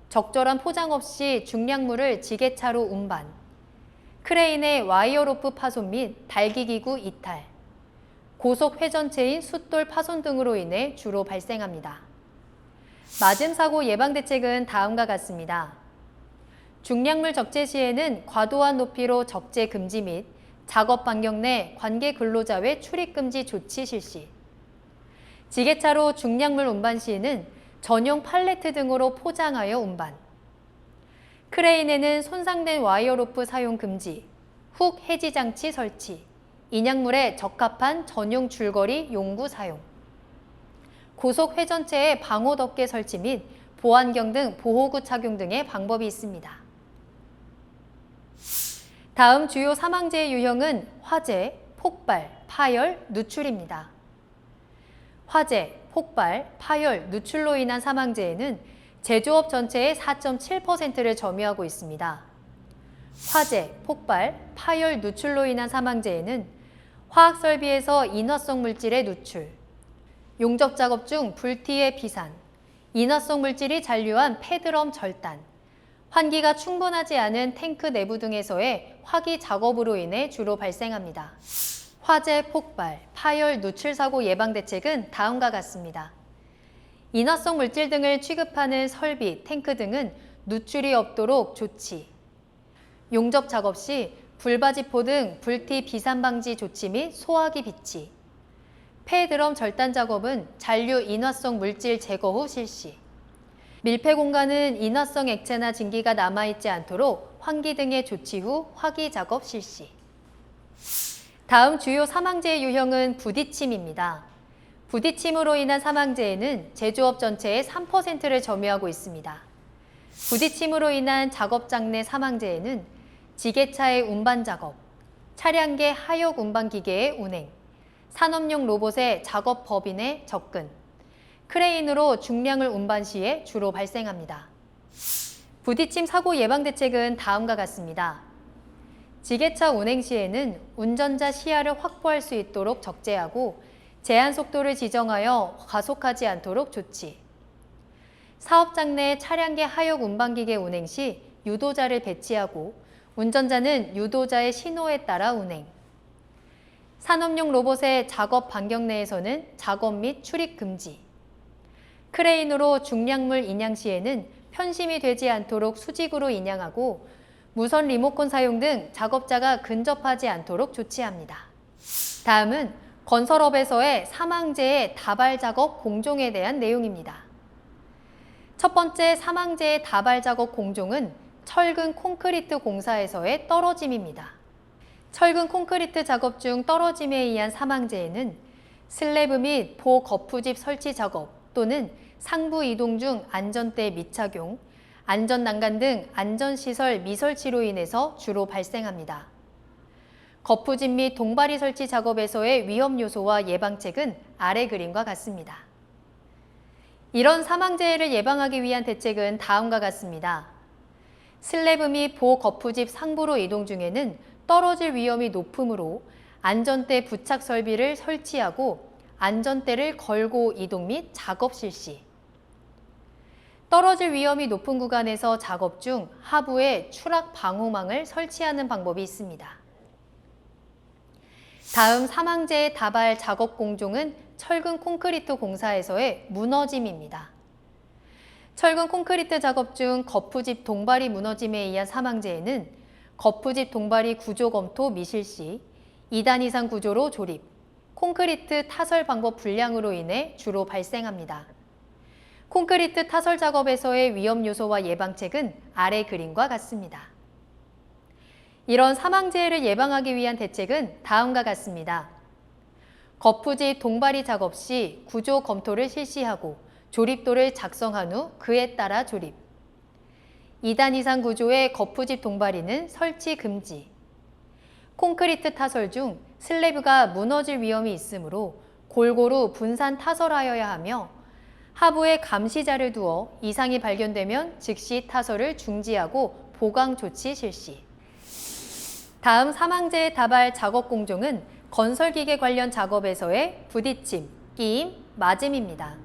적절한 포장 없이 중량물을 지게차로 운반, 크레인의 와이어로프 파손 및 달기기구 이탈, 고속 회전체인 숫돌 파손 등으로 인해 주로 발생합니다. 맞음 사고 예방 대책은 다음과 같습니다. 중량물 적재 시에는 과도한 높이로 적재 금지 및 작업 반경 내 관계 근로자 외 출입 금지 조치 실시. 지게차로 중량물 운반 시에는 전용 팔레트 등으로 포장하여 운반. 크레인에는 손상된 와이어로프 사용 금지, 훅 해지 장치 설치, 인양물에 적합한 전용 줄거리 용구 사용, 고속 회전체의 방호 덮개 설치 및 보안경 등 보호구 착용 등의 방법이 있습니다. 다음 주요 사망재해 유형은 화재, 폭발, 파열, 누출입니다. 화재, 폭발, 파열, 누출로 인한 사망재해는 제조업 전체의 4.7%를 점유하고 있습니다. 화재, 폭발, 파열, 누출로 인한 사망재해는 화학설비에서 인화성 물질의 누출, 용접 작업 중 불티의 비산, 인화성 물질이 잔류한 폐드럼 절단, 환기가 충분하지 않은 탱크 내부 등에서의 화기 작업으로 인해 주로 발생합니다. 화재, 폭발, 파열, 누출 사고 예방 대책은 다음과 같습니다. 인화성 물질 등을 취급하는 설비, 탱크 등은 누출이 없도록 조치, 용접 작업 시 불바지포 등 불티 비산 방지 조치 및 소화기 비치, 폐드럼 절단 작업은 잔류 인화성 물질 제거 후 실시, 밀폐 공간은 인화성 액체나 증기가 남아있지 않도록 환기 등의 조치 후 화기 작업 실시. 다음 주요 사망재해 유형은 부딪힘입니다. 부딪힘으로 인한 사망재해는 제조업 전체의 3%를 점유하고 있습니다. 부딪힘으로 인한 작업장 내 사망재해는 지게차의 운반 작업, 차량계 하역 운반 기계의 운행, 산업용 로봇의 작업 법인의 접근, 크레인으로 중량을 운반 시에 주로 발생합니다. 부딪힘 사고 예방 대책은 다음과 같습니다. 지게차 운행 시에는 운전자 시야를 확보할 수 있도록 적재하고 제한 속도를 지정하여 과속하지 않도록 조치. 사업장 내 차량계 하역 운반기계 운행 시 유도자를 배치하고 운전자는 유도자의 신호에 따라 운행. 산업용 로봇의 작업 반경 내에서는 작업 및 출입 금지. 크레인으로 중량물 인양 시에는 편심이 되지 않도록 수직으로 인양하고 무선 리모컨 사용 등 작업자가 근접하지 않도록 조치합니다. 다음은 건설업에서의 사망재해 다발 작업 공종에 대한 내용입니다. 첫 번째 사망재해 다발 작업 공종은 철근 콘크리트 공사에서의 떨어짐입니다. 철근 콘크리트 작업 중 떨어짐에 의한 사망재해는 슬래브 및 보거푸집 설치 작업 또는 상부 이동 중 안전대 미착용, 안전난간 등 안전시설 미설치로 인해서 주로 발생합니다. 거푸집 및 동바리 설치 작업에서의 위험 요소와 예방책은 아래 그림과 같습니다. 이런 사망재해를 예방하기 위한 대책은 다음과 같습니다. 슬래브 및 보거푸집 상부로 이동 중에는 떨어질 위험이 높으므로 안전대 부착 설비를 설치하고 안전대를 걸고 이동 및 작업 실시. 떨어질 위험이 높은 구간에서 작업 중 하부에 추락 방호망을 설치하는 방법이 있습니다. 다음 사망재해 다발 작업 공종은 철근 콘크리트 공사에서의 무너짐입니다. 철근 콘크리트 작업 중 거푸집 동바리 무너짐에 의한 사망재해는 거푸집 동바리 구조 검토 미실시, 2단 이상 구조로 조립, 콘크리트 타설 방법 불량으로 인해 주로 발생합니다. 콘크리트 타설 작업에서의 위험 요소와 예방책은 아래 그림과 같습니다. 이런 사망재해를 예방하기 위한 대책은 다음과 같습니다. 거푸집 동바리 작업 시 구조 검토를 실시하고 조립도를 작성한 후 그에 따라 조립. 2단 이상 구조의 거푸집 동바리는 설치 금지. 콘크리트 타설 중 슬래브가 무너질 위험이 있으므로 골고루 분산 타설하여야 하며 하부에 감시자를 두어 이상이 발견되면 즉시 타설을 중지하고 보강 조치 실시. 다음 사망재해 다발 작업 공종은 건설기계 관련 작업에서의 부딪힘, 끼임, 맞음입니다.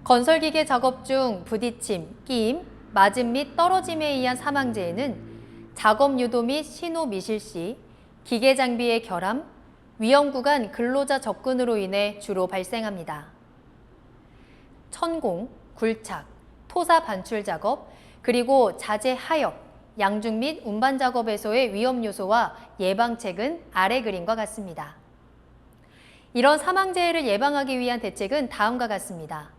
건설기계 작업 중 부딪힘, 끼임, 맞음 및 떨어짐에 의한 사망재해는 작업 유도 및 신호 미실시, 기계 장비의 결함, 위험 구간 근로자 접근으로 인해 주로 발생합니다. 천공, 굴착, 토사 반출 작업, 그리고 자재 하역, 양중 및 운반 작업에서의 위험 요소와 예방책은 아래 그림과 같습니다. 이런 사망재해를 예방하기 위한 대책은 다음과 같습니다.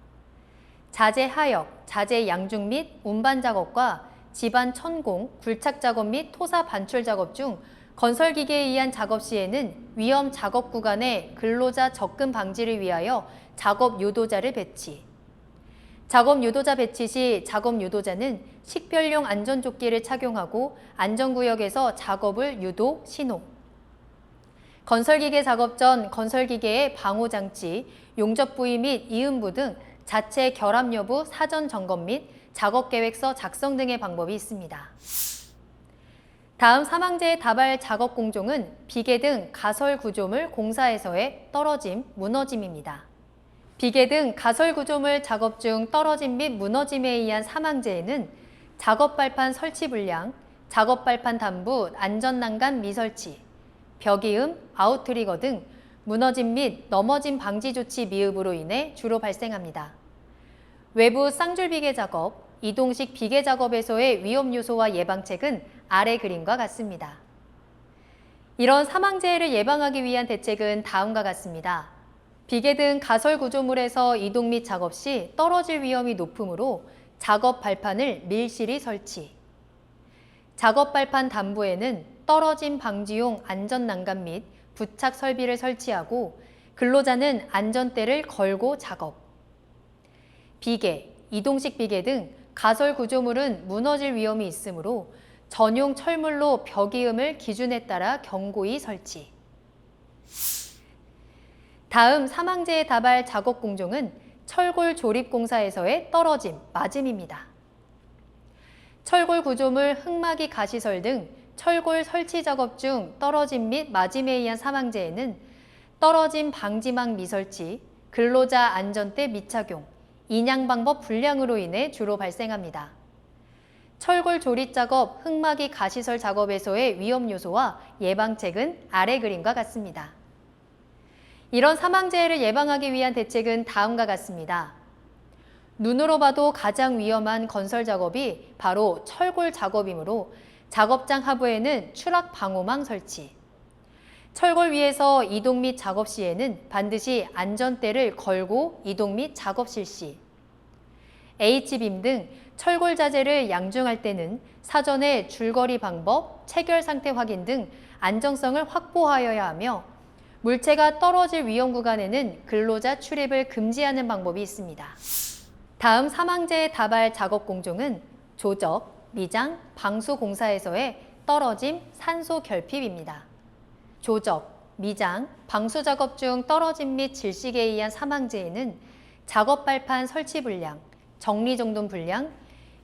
자재 하역, 자재 양중 및 운반 작업과 집안 천공, 굴착 작업 및 토사 반출 작업 중 건설기계에 의한 작업 시에는 위험 작업 구간에 근로자 접근 방지를 위하여 작업 유도자를 배치. 작업 유도자 배치 시 작업 유도자는 식별용 안전조끼를 착용하고 안전구역에서 작업을 유도, 신호. 건설기계 작업 전 건설기계의 방호장치, 용접 부위 및 이음부 등 자체 결함 여부 사전 점검 및 작업계획서 작성 등의 방법이 있습니다. 다음 사망재해 다발 작업 공종은 비계 등 가설 구조물 공사에서의 떨어짐, 무너짐입니다. 비계 등 가설 구조물 작업 중 떨어짐 및 무너짐에 의한 사망재해는 작업 발판 설치 불량, 작업 발판 단부 안전난간 미설치, 벽이음, 아웃트리거 등 무너짐 및 넘어짐 방지 조치 미흡으로 인해 주로 발생합니다. 외부 쌍줄 비계 작업, 이동식 비계 작업에서의 위험 요소와 예방책은 아래 그림과 같습니다. 이런 사망재해를 예방하기 위한 대책은 다음과 같습니다. 비계 등 가설 구조물에서 이동 및 작업 시 떨어질 위험이 높으므로 작업 발판을 밀실히 설치. 작업 발판 단부에는 떨어짐 방지용 안전난간 및 부착 설비를 설치하고 근로자는 안전대를 걸고 작업. 비계, 이동식 비계 등 가설 구조물은 무너질 위험이 있으므로 전용 철물로 벽이음을 기준에 따라 견고히 설치. 다음 사망재해 다발 작업 공종은 철골 조립 공사에서의 떨어짐, 맞음입니다. 철골 구조물 흙막이 가시설 등 철골 설치 작업 중 떨어짐 및 맞음에 의한 사망재해는 떨어짐 방지망 미설치, 근로자 안전대 미착용, 인양 방법 불량으로 인해 주로 발생합니다. 철골 조립 작업, 흙막이 가시설 작업에서의 위험 요소와 예방책은 아래 그림과 같습니다. 이런 사망재해를 예방하기 위한 대책은 다음과 같습니다. 눈으로 봐도 가장 위험한 건설 작업이 바로 철골 작업이므로 작업장 하부에는 추락 방호망 설치. 철골 위에서 이동 및 작업 시에는 반드시 안전대를 걸고 이동 및 작업 실시. H빔 등 철골 자재를 양중할 때는 사전에 줄거리 방법, 체결 상태 확인 등 안정성을 확보하여야 하며 물체가 떨어질 위험 구간에는 근로자 출입을 금지하는 방법이 있습니다. 다음 사망재의 다발 작업 공종은 조적, 미장, 방수 공사에서의 떨어짐, 산소 결핍입니다. 조적, 미장, 방수 작업 중 떨어짐 및 질식에 의한 사망재에는 작업 발판 설치 불량, 정리 정돈 불량,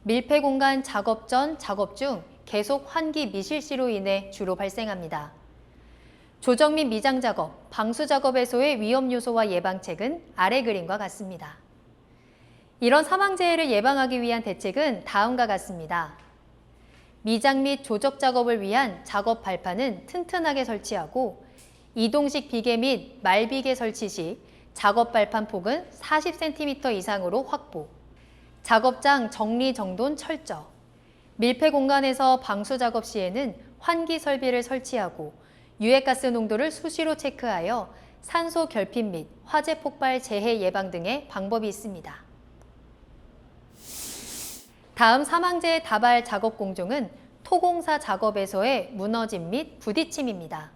밀폐 공간 작업 전, 작업 중 계속 환기 미실시로 인해 주로 발생합니다. 조적 및 미장 작업, 방수 작업에서의 위험 요소와 예방책은 아래 그림과 같습니다. 이런 사망재해를 예방하기 위한 대책은 다음과 같습니다. 미장 및 조적 작업을 위한 작업 발판은 튼튼하게 설치하고 이동식 비계 및 말비계 설치 시 작업 발판 폭은 40cm 이상으로 확보, 작업장 정리 정돈 철저, 밀폐 공간에서 방수 작업 시에는 환기 설비를 설치하고 유해가스 농도를 수시로 체크하여 산소 결핍 및 화재 폭발 재해 예방 등의 방법이 있습니다. 다음 사망재의 다발 작업 공종은 토공사 작업에서의 무너짐 및 부딪힘입니다.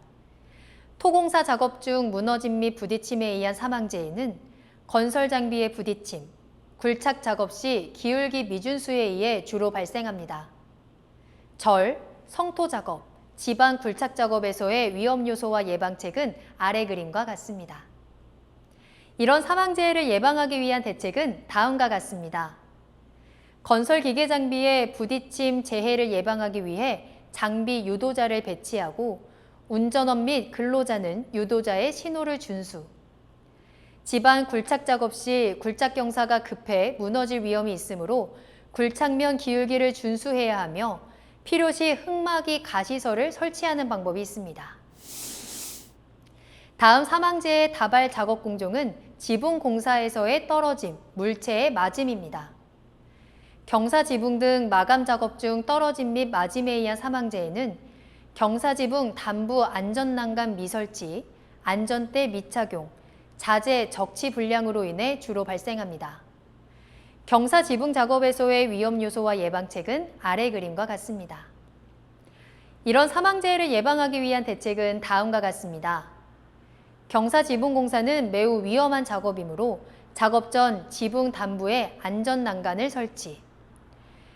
토공사 작업 중 무너짐 및 부딪힘에 의한 사망재해는 건설 장비의 부딪힘, 굴착 작업 시 기울기 미준수에 의해 주로 발생합니다. 절, 성토 작업, 지반 굴착 작업에서의 위험 요소와 예방책은 아래 그림과 같습니다. 이런 사망재해를 예방하기 위한 대책은 다음과 같습니다. 건설 기계 장비의 부딪힘 재해를 예방하기 위해 장비 유도자를 배치하고 운전원 및 근로자는 유도자의 신호를 준수. 집안 굴착 작업 시 굴착 경사가 급해 무너질 위험이 있으므로 굴착면 기울기를 준수해야 하며 필요시 흙막이 가시설을 설치하는 방법이 있습니다. 다음 사망재의 다발 작업 공종은 지붕 공사에서의 떨어짐, 물체의 맞음입니다. 경사 지붕 등 마감 작업 중 떨어짐 및 맞음에 의한 사망재해는 경사지붕 단부 안전난간 미설치, 안전대 미착용, 자재 적치 불량으로 인해 주로 발생합니다. 경사지붕 작업에서의 위험 요소와 예방책은 아래 그림과 같습니다. 이런 사망재해를 예방하기 위한 대책은 다음과 같습니다. 경사지붕 공사는 매우 위험한 작업이므로 작업 전 지붕 단부에 안전난간을 설치,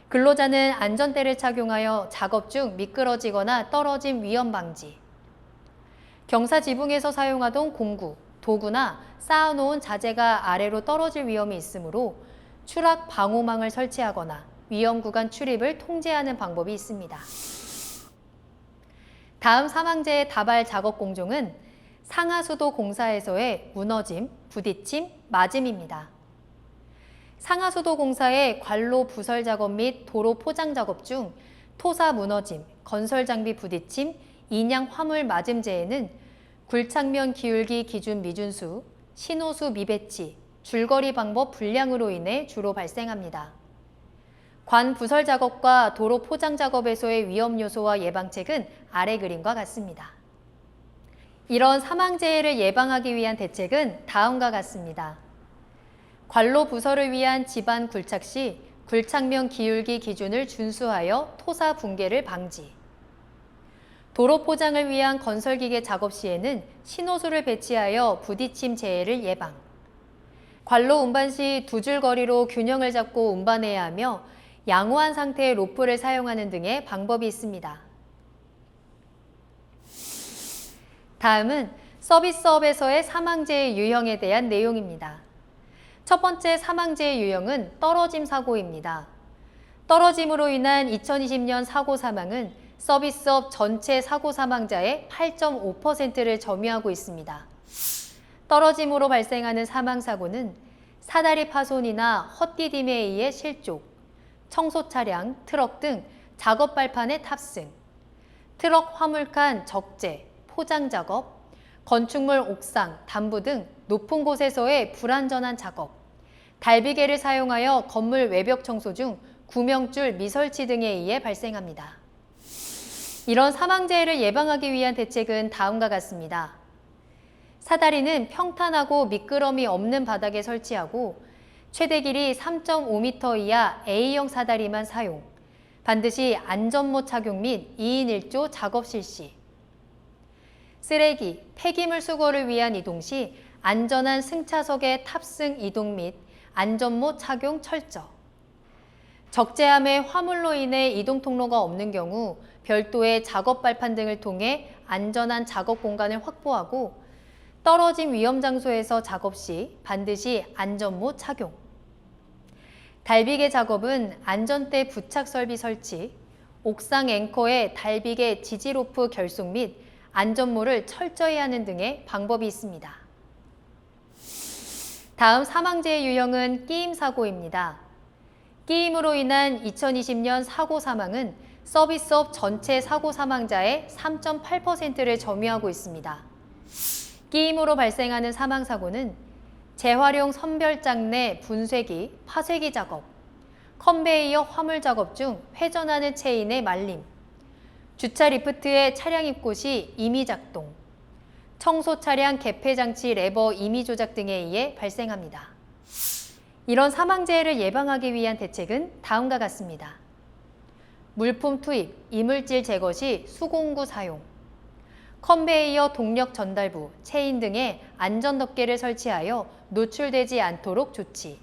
근로자는 안전대를 착용하여 작업 중 미끄러지거나 떨어짐 위험 방지, 경사 지붕에서 사용하던 공구, 도구나 쌓아놓은 자재가 아래로 떨어질 위험이 있으므로 추락 방호망을 설치하거나 위험 구간 출입을 통제하는 방법이 있습니다. 다음 사망재의 다발 작업 공종은 상하수도 공사에서의 무너짐, 부딪힘, 맞음입니다. 상하수도 공사의 관로 부설 작업 및 도로 포장 작업 중 토사 무너짐, 건설 장비 부딪힘, 인양 화물 맞음재해는 굴착면 기울기 기준 미준수, 신호수 미배치, 줄거리 방법 불량으로 인해 주로 발생합니다. 관 부설 작업과 도로 포장 작업에서의 위험 요소와 예방책은 아래 그림과 같습니다. 이런 사망재해를 예방하기 위한 대책은 다음과 같습니다. 관로 부설을 위한 집안 굴착 시 굴착면 기울기 기준을 준수하여 토사 붕괴를 방지. 도로 포장을 위한 건설기계 작업 시에는 신호수를 배치하여 부딪힘 재해를 예방. 관로 운반 시 두 줄 거리로 균형을 잡고 운반해야 하며 양호한 상태의 로프를 사용하는 등의 방법이 있습니다. 다음은 서비스업에서의 사망재해 유형에 대한 내용입니다. 첫 번째 사망재해 유형은 떨어짐 사고입니다. 떨어짐으로 인한 2020년 사고 사망은 서비스업 전체 사고 사망자의 8.5%를 점유하고 있습니다. 떨어짐으로 발생하는 사망사고는 사다리 파손이나 헛디딤에 의해 실족, 청소 차량, 트럭 등 작업 발판의 탑승, 트럭 화물칸 적재, 포장 작업, 건축물 옥상, 단부 등 높은 곳에서의 불안전한 작업, 달비개를 사용하여 건물 외벽 청소 중 구명줄 미설치 등에 의해 발생합니다. 이런 사망재해를 예방하기 위한 대책은 다음과 같습니다. 사다리는 평탄하고 미끄럼이 없는 바닥에 설치하고 최대 길이 3.5m 이하 A형 사다리만 사용, 반드시 안전모 착용 및 2인 1조 작업 실시. 쓰레기, 폐기물 수거를 위한 이동 시 안전한 승차석의 탑승 이동 및 안전모 착용 철저. 적재함의 화물로 인해 이동 통로가 없는 경우 별도의 작업 발판 등을 통해 안전한 작업 공간을 확보하고 떨어진 위험 장소에서 작업 시 반드시 안전모 착용. 달비계 작업은 안전대 부착 설비 설치, 옥상 앵커에 달비계 지지로프 결속 및 안전모를 철저히 하는 등의 방법이 있습니다. 다음 사망재의 유형은 끼임 사고입니다. 끼임으로 인한 2020년 사고 사망은 서비스업 전체 사고 사망자의 3.8%를 점유하고 있습니다. 끼임으로 발생하는 사망 사고는 재활용 선별장 내 분쇄기, 파쇄기 작업, 컨베이어 화물 작업 중 회전하는 체인의 말림, 주차 리프트의 차량 입고 시 임의 작동, 청소 차량 개폐 장치 레버 임의 조작 등에 의해 발생합니다. 이런 사망재해를 예방하기 위한 대책은 다음과 같습니다. 물품 투입, 이물질 제거 시 수공구 사용, 컨베이어 동력 전달부, 체인 등의 안전 덮개를 설치하여 노출되지 않도록 조치.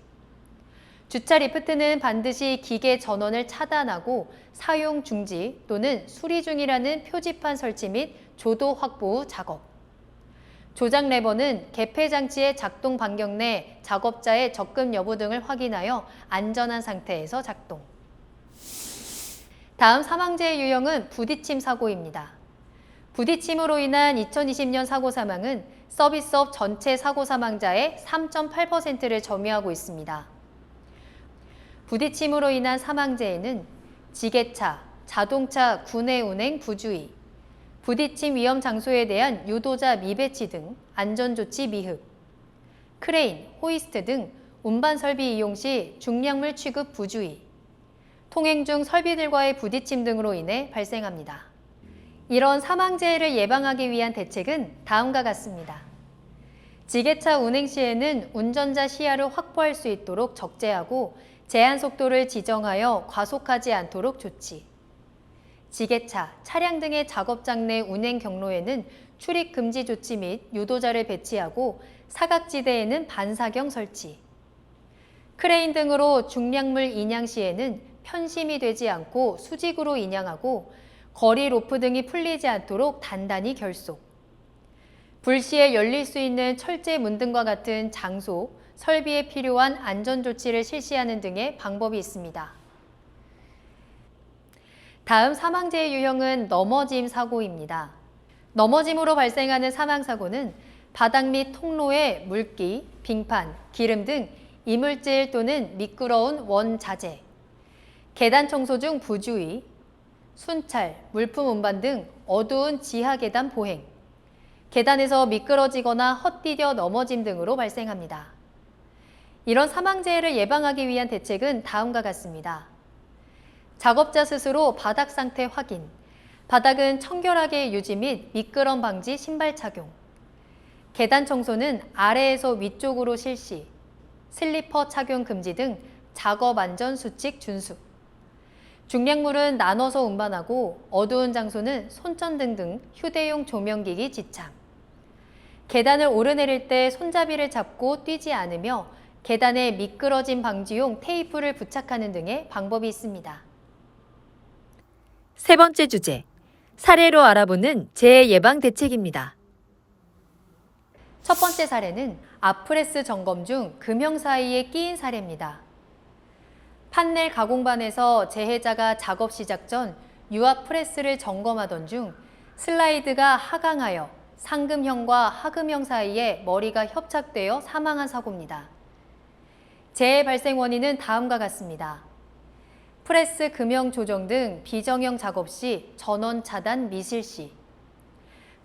주차 리프트는 반드시 기계 전원을 차단하고 사용 중지 또는 수리 중이라는 표지판 설치 및 조도 확보 후 작업. 조작 레버는 개폐 장치의 작동 반경 내 작업자의 접근 여부 등을 확인하여 안전한 상태에서 작동. 다음 사망재의 유형은 부딪힘 사고입니다. 부딪힘으로 인한 2020년 사고 사망은 서비스업 전체 사고 사망자의 3.8%를 점유하고 있습니다. 부딪힘으로 인한 사망재해는 지게차, 자동차 구내 운행 부주의, 부딪힘 위험 장소에 대한 유도자 미배치 등 안전조치 미흡, 크레인, 호이스트 등 운반 설비 이용 시 중량물 취급 부주의, 통행 중 설비들과의 부딪힘 등으로 인해 발생합니다. 이런 사망재해를 예방하기 위한 대책은 다음과 같습니다. 지게차 운행 시에는 운전자 시야를 확보할 수 있도록 적재하고 제한 속도를 지정하여 과속하지 않도록 조치. 지게차, 차량 등의 작업장 내 운행 경로에는 출입 금지 조치 및 유도자를 배치하고 사각지대에는 반사경 설치. 크레인 등으로 중량물 인양 시에는 편심이 되지 않고 수직으로 인양하고 거리 로프 등이 풀리지 않도록 단단히 결속. 불시에 열릴 수 있는 철제 문 등과 같은 장소, 설비에 필요한 안전조치를 실시하는 등의 방법이 있습니다. 다음 사망재의 유형은 넘어짐 사고입니다. 넘어짐으로 발생하는 사망사고는 바닥 및 통로에 물기, 빙판, 기름 등 이물질 또는 미끄러운 원자재, 계단 청소 중 부주의, 순찰, 물품 운반 등 어두운 지하 계단 보행, 계단에서 미끄러지거나 헛디뎌 넘어짐 등으로 발생합니다. 이런 사망재해를 예방하기 위한 대책은 다음과 같습니다. 작업자 스스로 바닥 상태 확인, 바닥은 청결하게 유지 및 미끄럼 방지 신발 착용, 계단 청소는 아래에서 위쪽으로 실시, 슬리퍼 착용 금지 등 작업 안전 수칙 준수, 중량물은 나눠서 운반하고 어두운 장소는 손전등 등 휴대용 조명기기 지참, 계단을 오르내릴 때 손잡이를 잡고 뛰지 않으며 계단에 미끄러짐 방지용 테이프를 부착하는 등의 방법이 있습니다. 세 번째 주제, 사례로 알아보는 재해 예방 대책입니다. 첫 번째 사례는 앞프레스 점검 중 금형 사이에 끼인 사례입니다. 판넬 가공반에서 재해자가 작업 시작 전 유압 프레스를 점검하던 중 슬라이드가 하강하여 상금형과 하금형 사이에 머리가 협착되어 사망한 사고입니다. 재해 발생 원인은 다음과 같습니다. 프레스 금형 조정 등 비정형 작업 시 전원 차단 미실시,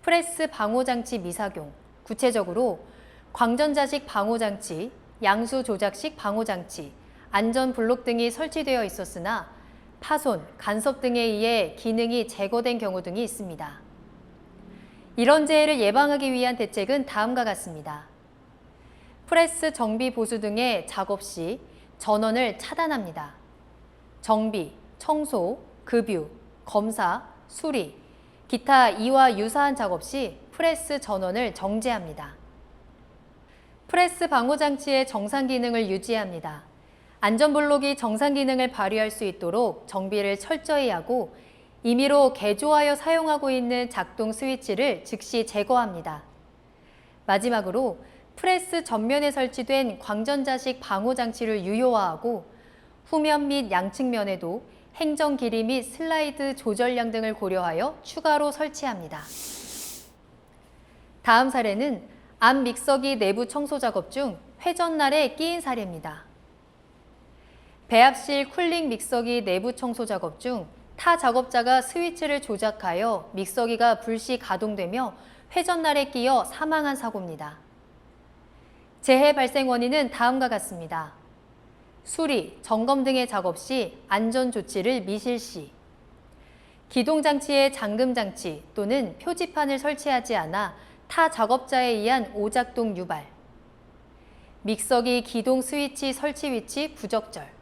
프레스 방호장치 미삭용, 구체적으로 광전자식 방호장치, 양수 조작식 방호장치, 안전 블록 등이 설치되어 있었으나 파손, 간섭 등에 의해 기능이 제거된 경우 등이 있습니다. 이런 재해를 예방하기 위한 대책은 다음과 같습니다. 프레스 정비 보수 등의 작업 시 전원을 차단합니다. 정비, 청소, 급유, 검사, 수리, 기타 이와 유사한 작업 시 프레스 전원을 정지합니다. 프레스 방호 장치의 정상 기능을 유지합니다. 안전블록이 정상 기능을 발휘할 수 있도록 정비를 철저히 하고 임의로 개조하여 사용하고 있는 작동 스위치를 즉시 제거합니다. 마지막으로 프레스 전면에 설치된 광전자식 방호 장치를 유효화하고 후면 및 양측면에도 행정 길이 및 슬라이드 조절량 등을 고려하여 추가로 설치합니다. 다음 사례는 암 믹서기 내부 청소 작업 중 회전날에 끼인 사례입니다. 배합실 쿨링 믹서기 내부 청소 작업 중 타 작업자가 스위치를 조작하여 믹서기가 불시 가동되며 회전날에 끼어 사망한 사고입니다. 재해 발생 원인은 다음과 같습니다. 수리, 점검 등의 작업 시 안전조치를 미실시, 기동장치에 잠금장치 또는 표지판을 설치하지 않아 타 작업자에 의한 오작동 유발, 믹서기 기동 스위치 설치 위치 부적절,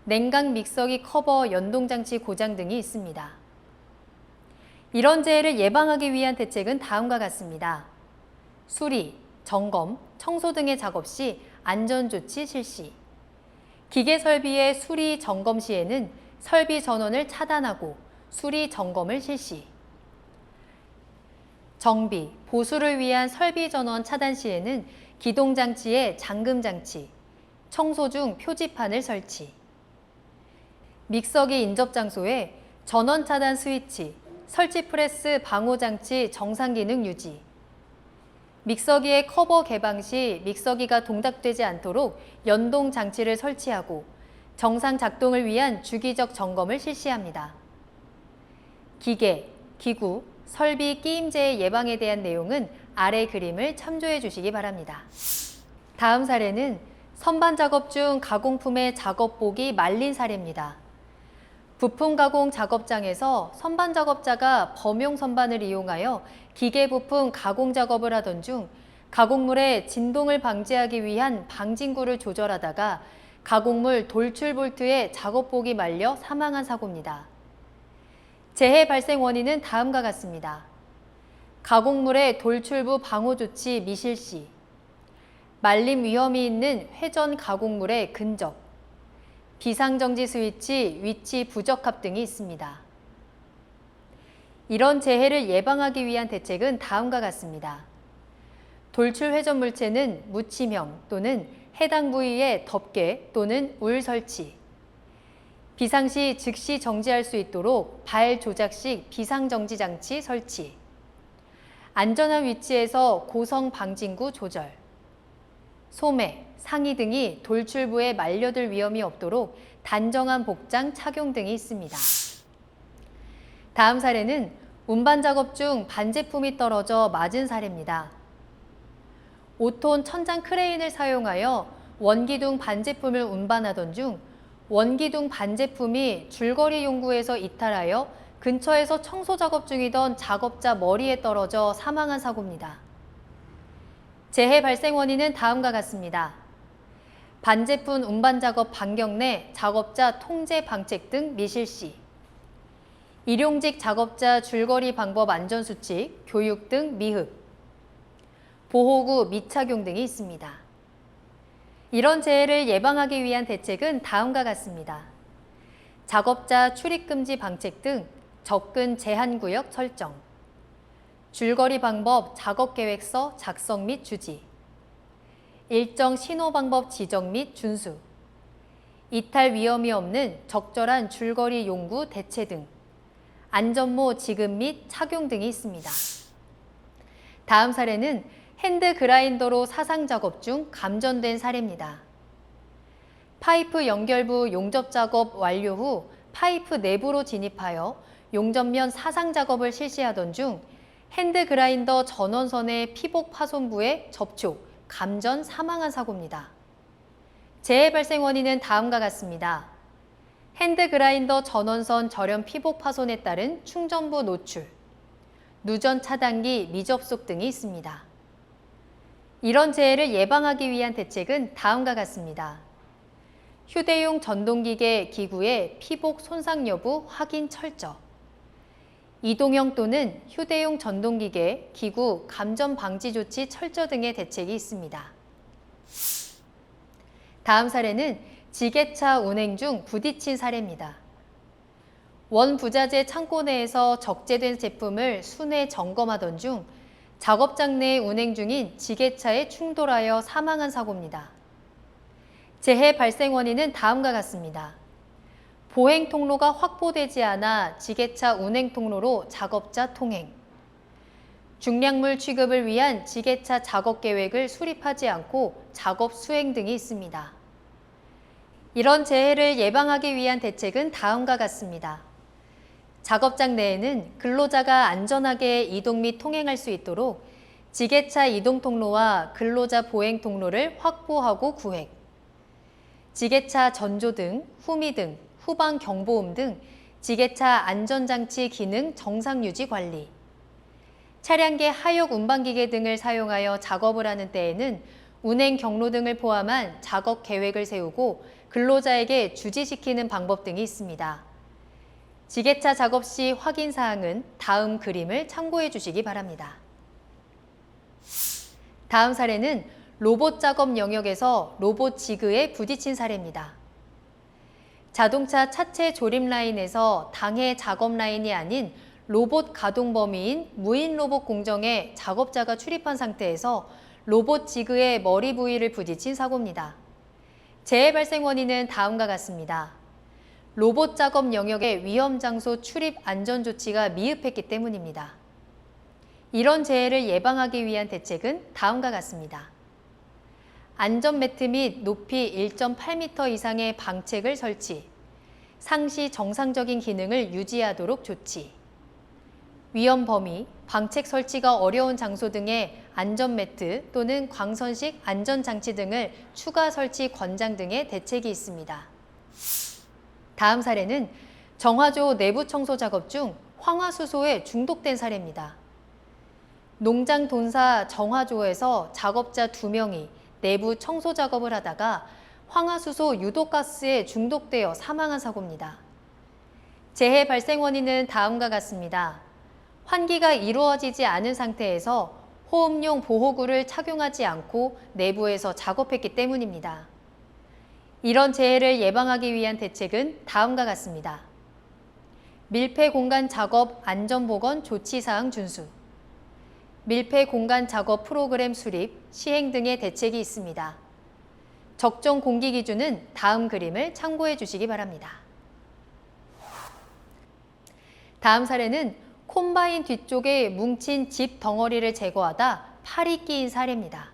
냉각 믹서기 커버 연동장치 고장 등이 있습니다. 이런 재해를 예방하기 위한 대책은 다음과 같습니다. 수리, 점검, 청소 등의 작업 시 안전조치 실시, 기계 설비의 수리, 점검 시에는 설비 전원을 차단하고 수리, 점검을 실시, 정비, 보수를 위한 설비 전원 차단 시에는 기동장치에 잠금장치, 청소 중 표지판을 설치, 믹서기 인접 장소에 전원 차단 스위치, 설치 프레스 방호 장치 정상 기능 유지, 믹서기의 커버 개방 시 믹서기가 동작되지 않도록 연동 장치를 설치하고 정상 작동을 위한 주기적 점검을 실시합니다. 기계, 기구, 설비 끼임재 예방에 대한 내용은 아래 그림을 참조해 주시기 바랍니다. 다음 사례는 선반 작업 중 가공품의 작업복이 말린 사례입니다. 부품 가공 작업장에서 선반 작업자가 범용 선반을 이용하여 기계 부품 가공 작업을 하던 중 가공물의 진동을 방지하기 위한 방진구를 조절하다가 가공물 돌출 볼트에 작업복이 말려 사망한 사고입니다. 재해 발생 원인은 다음과 같습니다. 가공물의 돌출부 방호 조치 미실시, 말림 위험이 있는 회전 가공물의 근접, 비상정지 스위치 위치 부적합 등이 있습니다. 이런 재해를 예방하기 위한 대책은 다음과 같습니다. 돌출 회전 물체는 묻힘형 또는 해당 부위에 덮개 또는 울 설치, 비상시 즉시 정지할 수 있도록 발 조작식 비상정지 장치 설치, 안전한 위치에서 고성 방진구 조절, 소매, 상의 등이 돌출부에 말려들 위험이 없도록 단정한 복장 착용 등이 있습니다. 다음 사례는 운반 작업 중 반제품이 떨어져 맞은 사례입니다. 5톤 천장 크레인을 사용하여 원기둥 반제품을 운반하던 중 원기둥 반제품이 줄거리 용구에서 이탈하여 근처에서 청소 작업 중이던 작업자 머리에 떨어져 사망한 사고입니다. 재해 발생 원인은 다음과 같습니다. 반제품 운반 작업 반경 내 작업자 통제 방책 등 미실시, 일용직 작업자 줄거리 방법 안전수칙, 교육 등 미흡, 보호구 미착용 등이 있습니다. 이런 재해를 예방하기 위한 대책은 다음과 같습니다. 작업자 출입금지 방책 등 접근 제한구역 설정, 줄거리 방법 작업계획서 작성 및 주지, 일정 신호 방법 지정 및 준수, 이탈 위험이 없는 적절한 줄거리 용구 대체 등 안전모 지급 및 착용 등이 있습니다. 다음 사례는 핸드 그라인더로 사상 작업 중 감전된 사례입니다. 파이프 연결부 용접 작업 완료 후 파이프 내부로 진입하여 용접면 사상 작업을 실시하던 중 핸드 그라인더 전원선의 피복 파손부에 접촉, 감전 사망한 사고입니다. 재해 발생 원인은 다음과 같습니다. 핸드 그라인더 전원선 절연 피복 파손에 따른 충전부 노출, 누전 차단기 미접속 등이 있습니다. 이런 재해를 예방하기 위한 대책은 다음과 같습니다. 휴대용 전동기계 기구의 피복 손상 여부 확인 철저. 이동형 또는 휴대용 전동기계 기구 감전 방지 조치 철저 등의 대책이 있습니다. 다음 사례는 지게차 운행 중 부딪힌 사례입니다. 원부자재 창고 내에서 적재된 제품을 순회 점검하던 중 작업장 내 운행 중인 지게차에 충돌하여 사망한 사고입니다. 재해 발생 원인은 다음과 같습니다. 보행 통로가 확보되지 않아 지게차 운행 통로로 작업자 통행. 중량물 취급을 위한 지게차 작업 계획을 수립하지 않고 작업 수행 등이 있습니다. 이런 재해를 예방하기 위한 대책은 다음과 같습니다. 작업장 내에는 근로자가 안전하게 이동 및 통행할 수 있도록 지게차 이동 통로와 근로자 보행 통로를 확보하고 구획. 지게차 전조등, 후미등, 후방 경보음 등 지게차 안전장치 기능 정상 유지 관리. 차량계 하역 운반기계 등을 사용하여 작업을 하는 때에는 운행 경로 등을 포함한 작업 계획을 세우고 근로자에게 주지시키는 방법 등이 있습니다. 지게차 작업 시 확인 사항은 다음 그림을 참고해 주시기 바랍니다. 다음 사례는 로봇 작업 영역에서 로봇 지그에 부딪힌 사례입니다. 자동차 차체 조립 라인에서 당해 작업 라인이 아닌 로봇 가동 범위인 무인 로봇 공정에 작업자가 출입한 상태에서 로봇 지그의 머리 부위를 부딪힌 사고입니다. 재해 발생 원인은 다음과 같습니다. 로봇 작업 영역의 위험 장소 출입 안전 조치가 미흡했기 때문입니다. 이런 재해를 예방하기 위한 대책은 다음과 같습니다. 안전 매트 및 높이 1.8m 이상의 방책을 설치, 상시 정상적인 기능을 유지하도록 조치, 위험 범위, 방책 설치가 어려운 장소 등의 안전 매트 또는 광선식 안전장치 등을 추가 설치 권장 등의 대책이 있습니다. 다음 사례는 정화조 내부 청소 작업 중 황화수소에 중독된 사례입니다. 농장 돈사 정화조에서 작업자 2명이 내부 청소 작업을 하다가 황화수소 유독가스에 중독되어 사망한 사고입니다. 재해 발생 원인은 다음과 같습니다. 환기가 이루어지지 않은 상태에서 호흡용 보호구를 착용하지 않고 내부에서 작업했기 때문입니다. 이런 재해를 예방하기 위한 대책은 다음과 같습니다. 밀폐 공간 작업 안전보건 조치사항 준수, 밀폐 공간 작업 프로그램 수립, 시행 등의 대책이 있습니다. 적정 공기 기준은 다음 그림을 참고해 주시기 바랍니다. 다음 사례는 콤바인 뒤쪽에 뭉친 집 덩어리를 제거하다 팔이 끼인 사례입니다.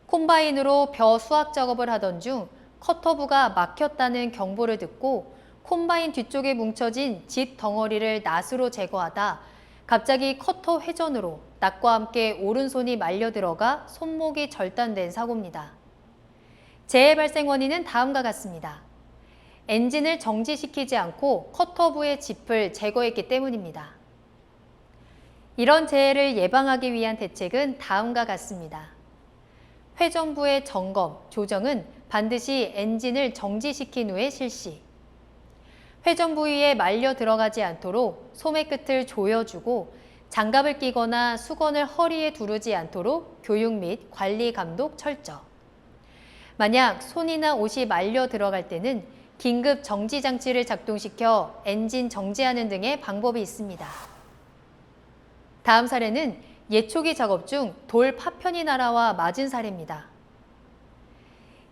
콤바인으로 벼 수확 작업을 하던 중 커터부가 막혔다는 경보를 듣고 콤바인 뒤쪽에 뭉쳐진 집 덩어리를 낫으로 제거하다 갑자기 커터 회전으로 낫과 함께 오른손이 말려 들어가 손목이 절단된 사고입니다. 재해 발생 원인은 다음과 같습니다. 엔진을 정지시키지 않고 커터부의 짚을 제거했기 때문입니다. 이런 재해를 예방하기 위한 대책은 다음과 같습니다. 회전부의 점검, 조정은 반드시 엔진을 정지시킨 후에 실시. 회전 부위에 말려 들어가지 않도록 소매 끝을 조여주고 장갑을 끼거나 수건을 허리에 두르지 않도록 교육 및 관리 감독 철저. 만약 손이나 옷이 말려 들어갈 때는 긴급 정지 장치를 작동시켜 엔진 정지하는 등의 방법이 있습니다. 다음 사례는 예초기 작업 중 돌 파편이 날아와 맞은 사례입니다.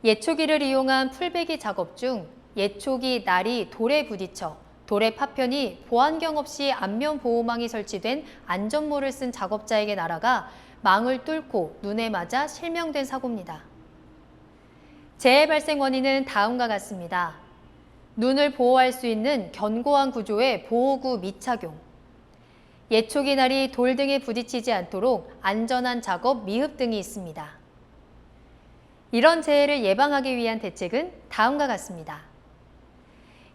예초기를 이용한 풀베기 작업 중 예초기 날이 돌에 부딪혀 돌의 파편이 보안경 없이 안면 보호망이 설치된 안전모를 쓴 작업자에게 날아가 망을 뚫고 눈에 맞아 실명된 사고입니다. 재해 발생 원인은 다음과 같습니다. 눈을 보호할 수 있는 견고한 구조의 보호구 미착용, 예초기 날이 돌 등에 부딪히지 않도록 안전한 작업 미흡 등이 있습니다. 이런 재해를 예방하기 위한 대책은 다음과 같습니다.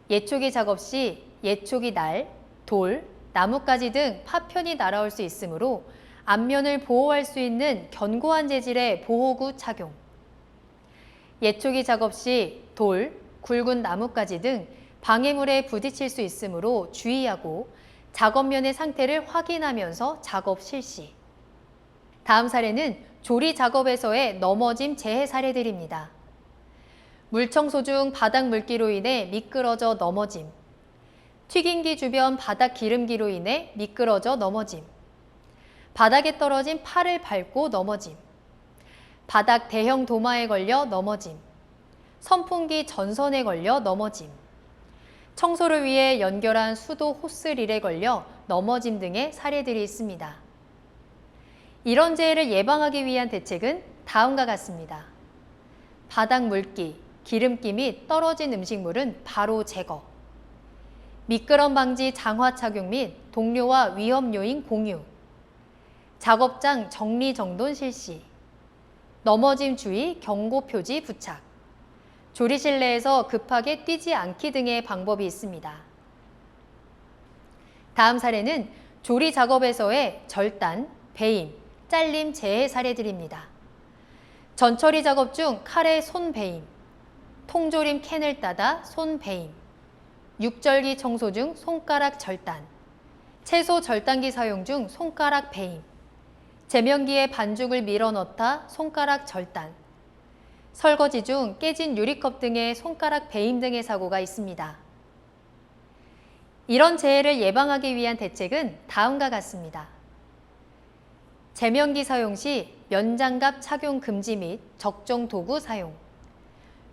예초기 작업 시 예초기 날, 돌, 나뭇가지 등 파편이 날아올 수 있으므로 앞면을 보호할 수 있는 견고한 재질의 보호구 착용. 예초기 작업 시 돌, 굵은 나뭇가지 등 방해물에 부딪힐 수 있으므로 주의하고 작업면의 상태를 확인하면서 작업 실시. 다음 사례는 조리 작업에서의 넘어짐 재해 사례들입니다. 물청소 중 바닥 물기로 인해 미끄러져 넘어짐. 튀김기 주변 바닥 기름기로 인해 미끄러져 넘어짐. 바닥에 떨어진 팔을 밟고 넘어짐. 바닥 대형 도마에 걸려 넘어짐. 선풍기 전선에 걸려 넘어짐. 청소를 위해 연결한 수도 호스릴에 걸려 넘어짐 등의 사례들이 있습니다. 이런 재해를 예방하기 위한 대책은 다음과 같습니다. 바닥 물기, 기름기 및 떨어진 음식물은 바로 제거. 미끄럼 방지 장화 착용 및 동료와 위험 요인 공유. 작업장 정리정돈 실시. 넘어짐 주의 경고 표지 부착. 조리실 내에서 급하게 뛰지 않기 등의 방법이 있습니다. 다음 사례는 조리 작업에서의 절단, 배임, 잘림 재해 사례들입니다. 전처리 작업 중 칼에 손 배임, 통조림 캔을 따다 손 배임, 육절기 청소 중 손가락 절단, 채소 절단기 사용 중 손가락 배임, 제면기에 반죽을 밀어 넣다 손가락 절단, 설거지 중 깨진 유리컵 등의 손가락 배임 등의 사고가 있습니다. 이런 재해를 예방하기 위한 대책은 다음과 같습니다. 제면기 사용 시 면장갑 착용 금지 및 적정 도구 사용,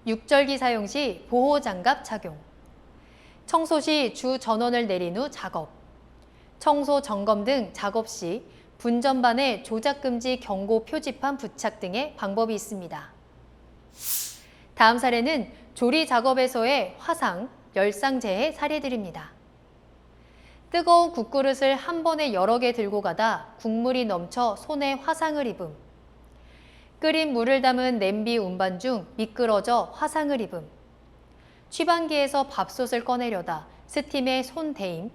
육절기 사용 시 보호장갑 착용, 청소 시 주 전원을 내린 후 작업, 청소 점검 등 작업 시 분전반에 조작금지 경고 표지판 부착 등의 방법이 있습니다. 다음 사례는 조리 작업에서의 화상, 열상 재해 사례들입니다. 뜨거운 국그릇을 한 번에 여러 개 들고 가다 국물이 넘쳐 손에 화상을 입음. 끓인 물을 담은 냄비 운반 중 미끄러져 화상을 입음. 취방기에서 밥솥을 꺼내려다 스팀에 손 대임.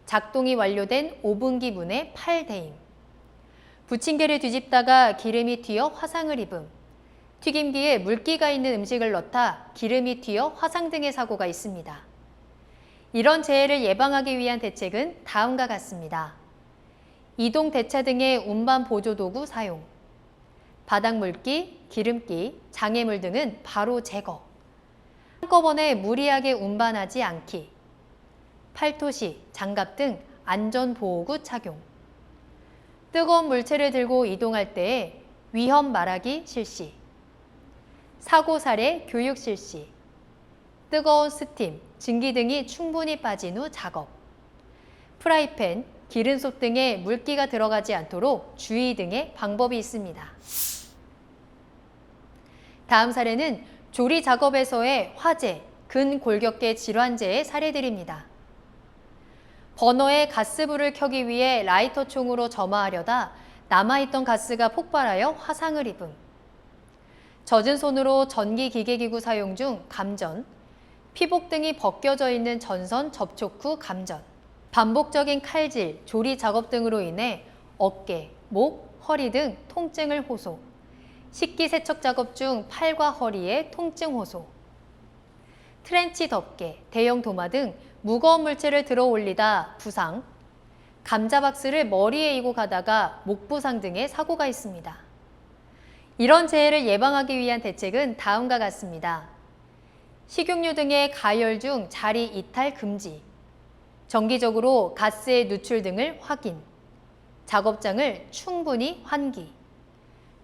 작동이 완료된 오븐기 문에 팔 대임. 부침개를 뒤집다가 기름이 튀어 화상을 입음. 튀김기에 물기가 있는 음식을 넣다 기름이 튀어 화상 등의 사고가 있습니다. 이런 재해를 예방하기 위한 대책은 다음과 같습니다. 이동 대차 등의 운반 보조 도구 사용, 바닥 물기, 기름기, 장애물 등은 바로 제거, 한꺼번에 무리하게 운반하지 않기, 팔토시, 장갑 등 안전보호구 착용, 뜨거운 물체를 들고 이동할 때에 위험 말하기 실시, 사고 사례 교육 실시, 뜨거운 스팀, 증기 등이 충분히 빠진 후 작업, 프라이팬, 기름솥 등에 물기가 들어가지 않도록 주의 등의 방법이 있습니다. 다음 사례는 조리 작업에서의 화재, 근골격계 질환재의 사례들입니다. 버너에 가스불을 켜기 위해 라이터 총으로 점화하려다 남아있던 가스가 폭발하여 화상을 입음. 젖은 손으로 전기 기계기구 사용 중 감전, 피복 등이 벗겨져 있는 전선 접촉 후 감전, 반복적인 칼질, 조리 작업 등으로 인해 어깨, 목, 허리 등 통증을 호소, 식기세척 작업 중 팔과 허리에 통증 호소, 트렌치 덮개, 대형 도마 등 무거운 물체를 들어 올리다 부상, 감자박스를 머리에 이고 가다가 목 부상 등의 사고가 있습니다. 이런 재해를 예방하기 위한 대책은 다음과 같습니다. 식용유 등의 가열 중 자리 이탈 금지, 정기적으로 가스의 누출 등을 확인, 작업장을 충분히 환기,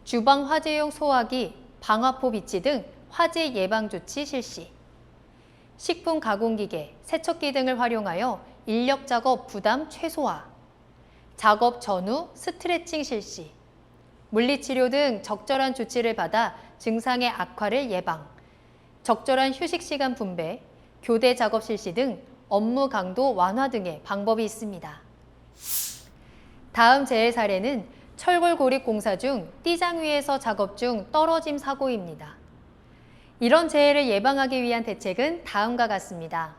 주방 화재용 소화기, 방화포 비치 등 화재 예방 조치 실시, 식품 가공기계, 세척기 등을 활용하여 인력 작업 부담 최소화, 작업 전후 스트레칭 실시, 물리치료 등 적절한 조치를 받아 증상의 악화를 예방, 적절한 휴식 시간 분배, 교대 작업 실시 등 업무 강도 완화 등의 방법이 있습니다. 다음 재해 사례는 철골 고립 공사 중 띠장 위에서 작업 중 떨어짐 사고입니다. 이런 재해를 예방하기 위한 대책은 다음과 같습니다.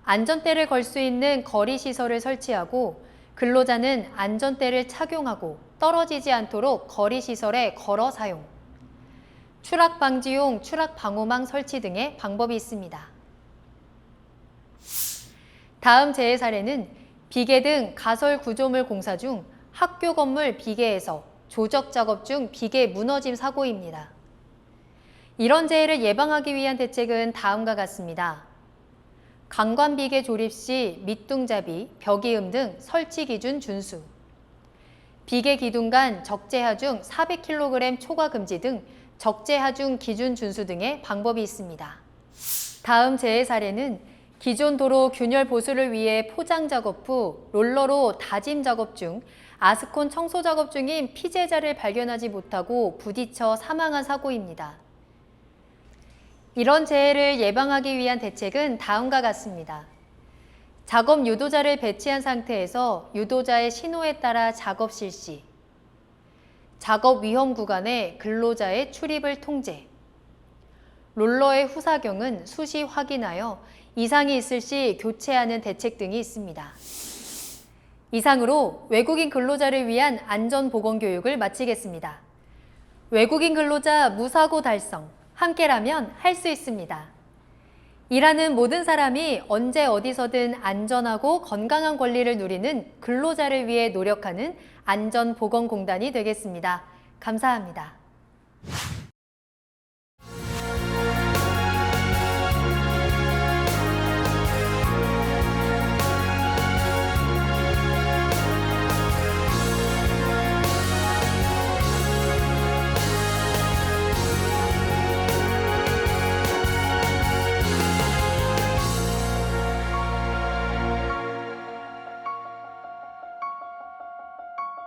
안전대를 걸 수 있는 거리 시설을 설치하고 근로자는 안전대를 착용하고 떨어지지 않도록 거리시설에 걸어 사용, 추락 방지용 추락 방호망 설치 등의 방법이 있습니다. 다음 재해 사례는 비계 등 가설 구조물 공사 중 학교 건물 비계에서 조적 작업 중 비계 무너짐 사고입니다. 이런 재해를 예방하기 위한 대책은 다음과 같습니다. 강관 비계 조립 시 밑둥잡이, 벽이음 등 설치 기준 준수, 비계 기둥 간 적재 하중 400kg 초과 금지 등 적재 하중 기준 준수 등의 방법이 있습니다. 다음 재해 사례는 기존 도로 균열 보수를 위해 포장 작업 후 롤러로 다짐 작업 중 아스콘 청소 작업 중인 피해자를 발견하지 못하고 부딪혀 사망한 사고입니다. 이런 재해를 예방하기 위한 대책은 다음과 같습니다. 작업 유도자를 배치한 상태에서 유도자의 신호에 따라 작업 실시, 작업 위험 구간에 근로자의 출입을 통제, 롤러의 후사경은 수시 확인하여 이상이 있을 시 교체하는 대책 등이 있습니다. 이상으로 외국인 근로자를 위한 안전보건교육을 마치겠습니다. 외국인 근로자 무사고 달성, 함께라면 할 수 있습니다. 일하는 모든 사람이 언제 어디서든 안전하고 건강한 권리를 누리는 근로자를 위해 노력하는 안전보건공단이 되겠습니다. 감사합니다.